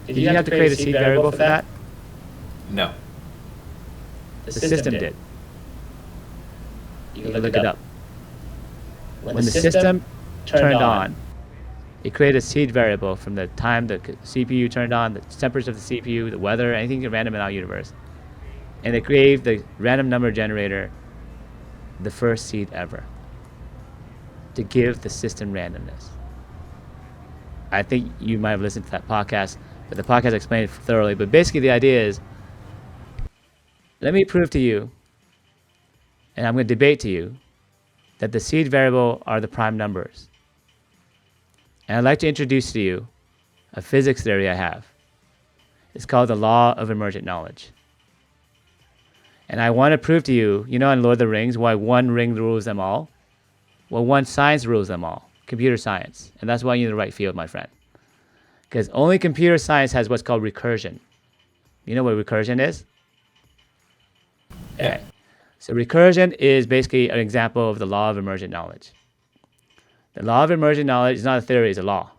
Did you have to create a seed variable for that? No. The system did. You can look it up. When the system turned on, it created a seed variable from the time the CPU turned on, the temperature of the CPU, the weather, anything random in our universe. And it gave the random number generator the first seed ever to give the system randomness. I think you might have listened to that podcast, but the podcast explained it thoroughly. But basically the idea is, let me prove to you, and I'm going to debate to you, that the seed variable are the prime numbers. And I'd like to introduce to you a physics theory I have. It's called the law of emergent knowledge. And I want to prove to you, you know in Lord of the Rings, why one ring rules them all? Well, one science rules them all, computer science. And that's why you're in the right field, my friend. Because only computer science has what's called recursion. You know what recursion is? Okay. So recursion is basically an example of the law of emergent knowledge. The law of emergent knowledge is not a theory, it's a law.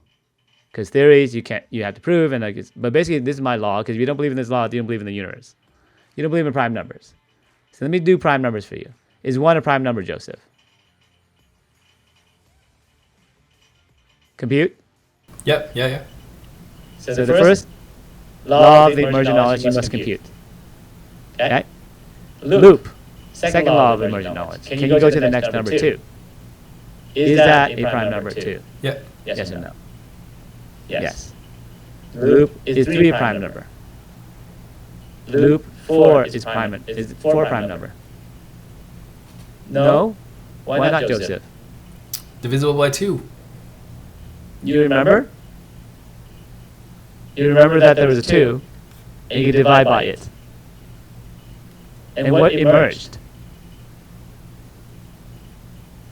Because theories you have to prove, but basically this is my law, because if you don't believe in this law, you don't believe in the universe. You don't believe in prime numbers. So let me do prime numbers for you. Is 1 a prime number, Joseph? Compute? Yep, yeah. So the first law of the emergent knowledge you must compute. Okay? Loop. Second law of emergent knowledge. Can you go to the next number 2? Is that a prime number 2? Yep. Yes or no? Yes. Loop is 3 a prime number. Loop 4 is 4 prime number. No? Why not, Joseph? Divisible by 2. You remember? You remember that there was a 2, and you could divide by it. And what emerged?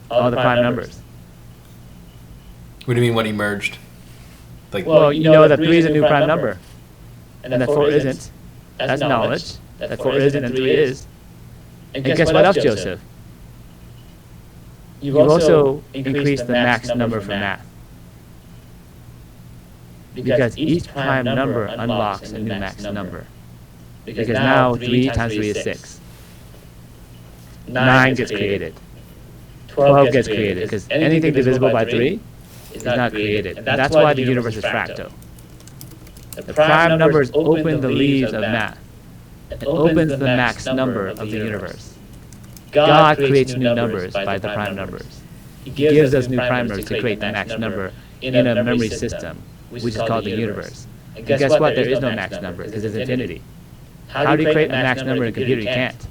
All the prime numbers. What do you mean what emerged? Like, well, you know that 3 is a new prime number, and that 4 isn't. That's knowledge. That 4 isn't and 3 is. And guess what else, Joseph? You've also increased the max number for math. Because each prime number unlocks a new max number. Because now 3 times 3 is 6. 9 gets created. 12 gets created. Because anything divisible by 3 is not created. And that's why the universe is fractal. The prime numbers open the leaves of math. It opens the max number of the universe. God creates new numbers by the prime numbers. He gives us new prime numbers to create the max number in a memory system, which is called the universe. And guess what? There is no max number because it's infinity. How do you create a max number in a computer? You can't.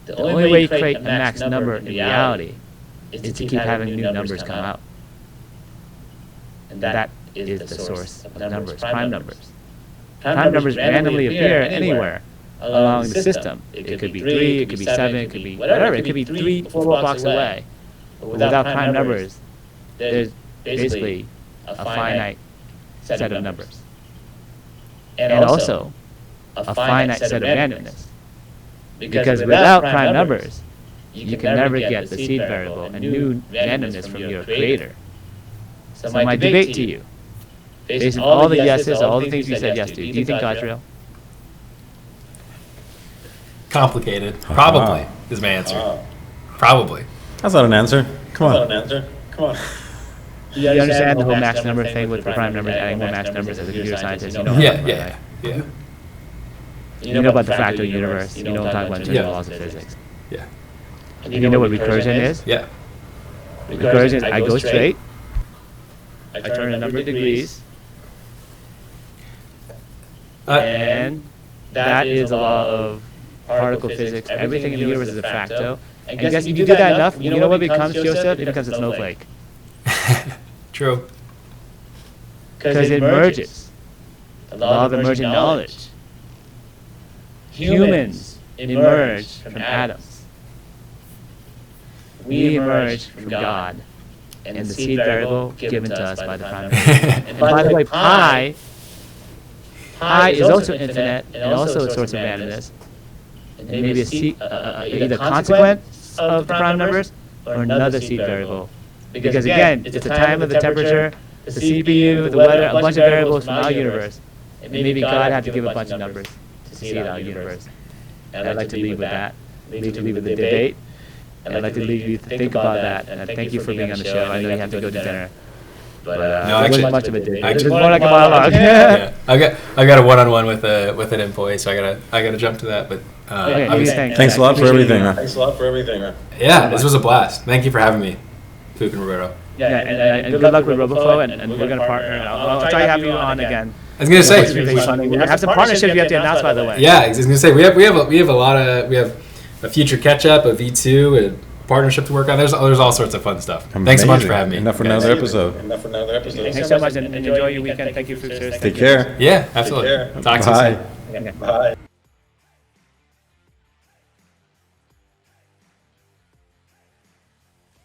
The only way you create a max number in reality is to keep having new numbers come out. And that is the source of numbers, prime numbers. Prime numbers randomly appear anywhere along the system. It could be 3, it could be 7, it could be whatever. It could be 3, 4 blocks away. But without prime numbers, there's basically a finite set of numbers. And also a finite set of randomness. Because without prime numbers, you can never get the seed variable and new randomness from your creator. So my debate to you, based on all the yeses, all the things you said yes to, do you think God's real? Complicated. Probably is my answer. Probably. That's not an answer. Come on. answer. Come on. You understand the whole max number thing with the prime numbers, adding more max numbers as a computer scientist? You know what I'm talking about, right? You know about the fractal universe. You know what I'm talking about in terms of laws of physics. Yeah. And you know what recursion is? Yeah. Recursion is I go straight, I turn a number of degrees, and that is a law of particle physics. Everything in the universe is a fractal. And guess if you do that enough, you know what becomes, Joseph? It becomes a snowflake. True. Because it merges. The law of emergent knowledge. Humans emerge from atoms. We emerge from God. And the seed variable given to us by the prime number. And by the way, pi is also infinite and also a source of randomness. And maybe either consequence of the prime numbers or another seed variable. Because again, it's the time of the temperature, the CPU, the weather, a bunch of variables from our universe. And maybe God had to give a bunch of numbers to seed our universe. And I'd like to leave with that. Leave with the debate. And I'd like to leave you to think about that. And I thank you for being on the show. I know you have to go to dinner. But No, it actually- wasn't much of a debate. It was actually- more like a monologue. Yeah. I got a one-on-one with an employee, so I gotta jump to that. But Okay, obviously, Thanks a lot for everything. Thanks a lot for everything. yeah, this was a blast. Thank you for having me, Phuc and Roberto. Yeah, and good luck with Roboflow, and we're going to partner. And I'll try to have you on again. I was gonna say, We have some partnerships you have to announce, by the way. yeah, I was gonna say we have a lot of we have a future catch-up, a V2, a partnership to work on. There's all sorts of fun stuff. Thanks so much for having me. Enough for guys. another episode. Enough for another episode. Thanks so much, and enjoy your weekend. Thank you for Take care. Yeah, absolutely. Take care. Talk to you soon. Bye. Yeah. Bye.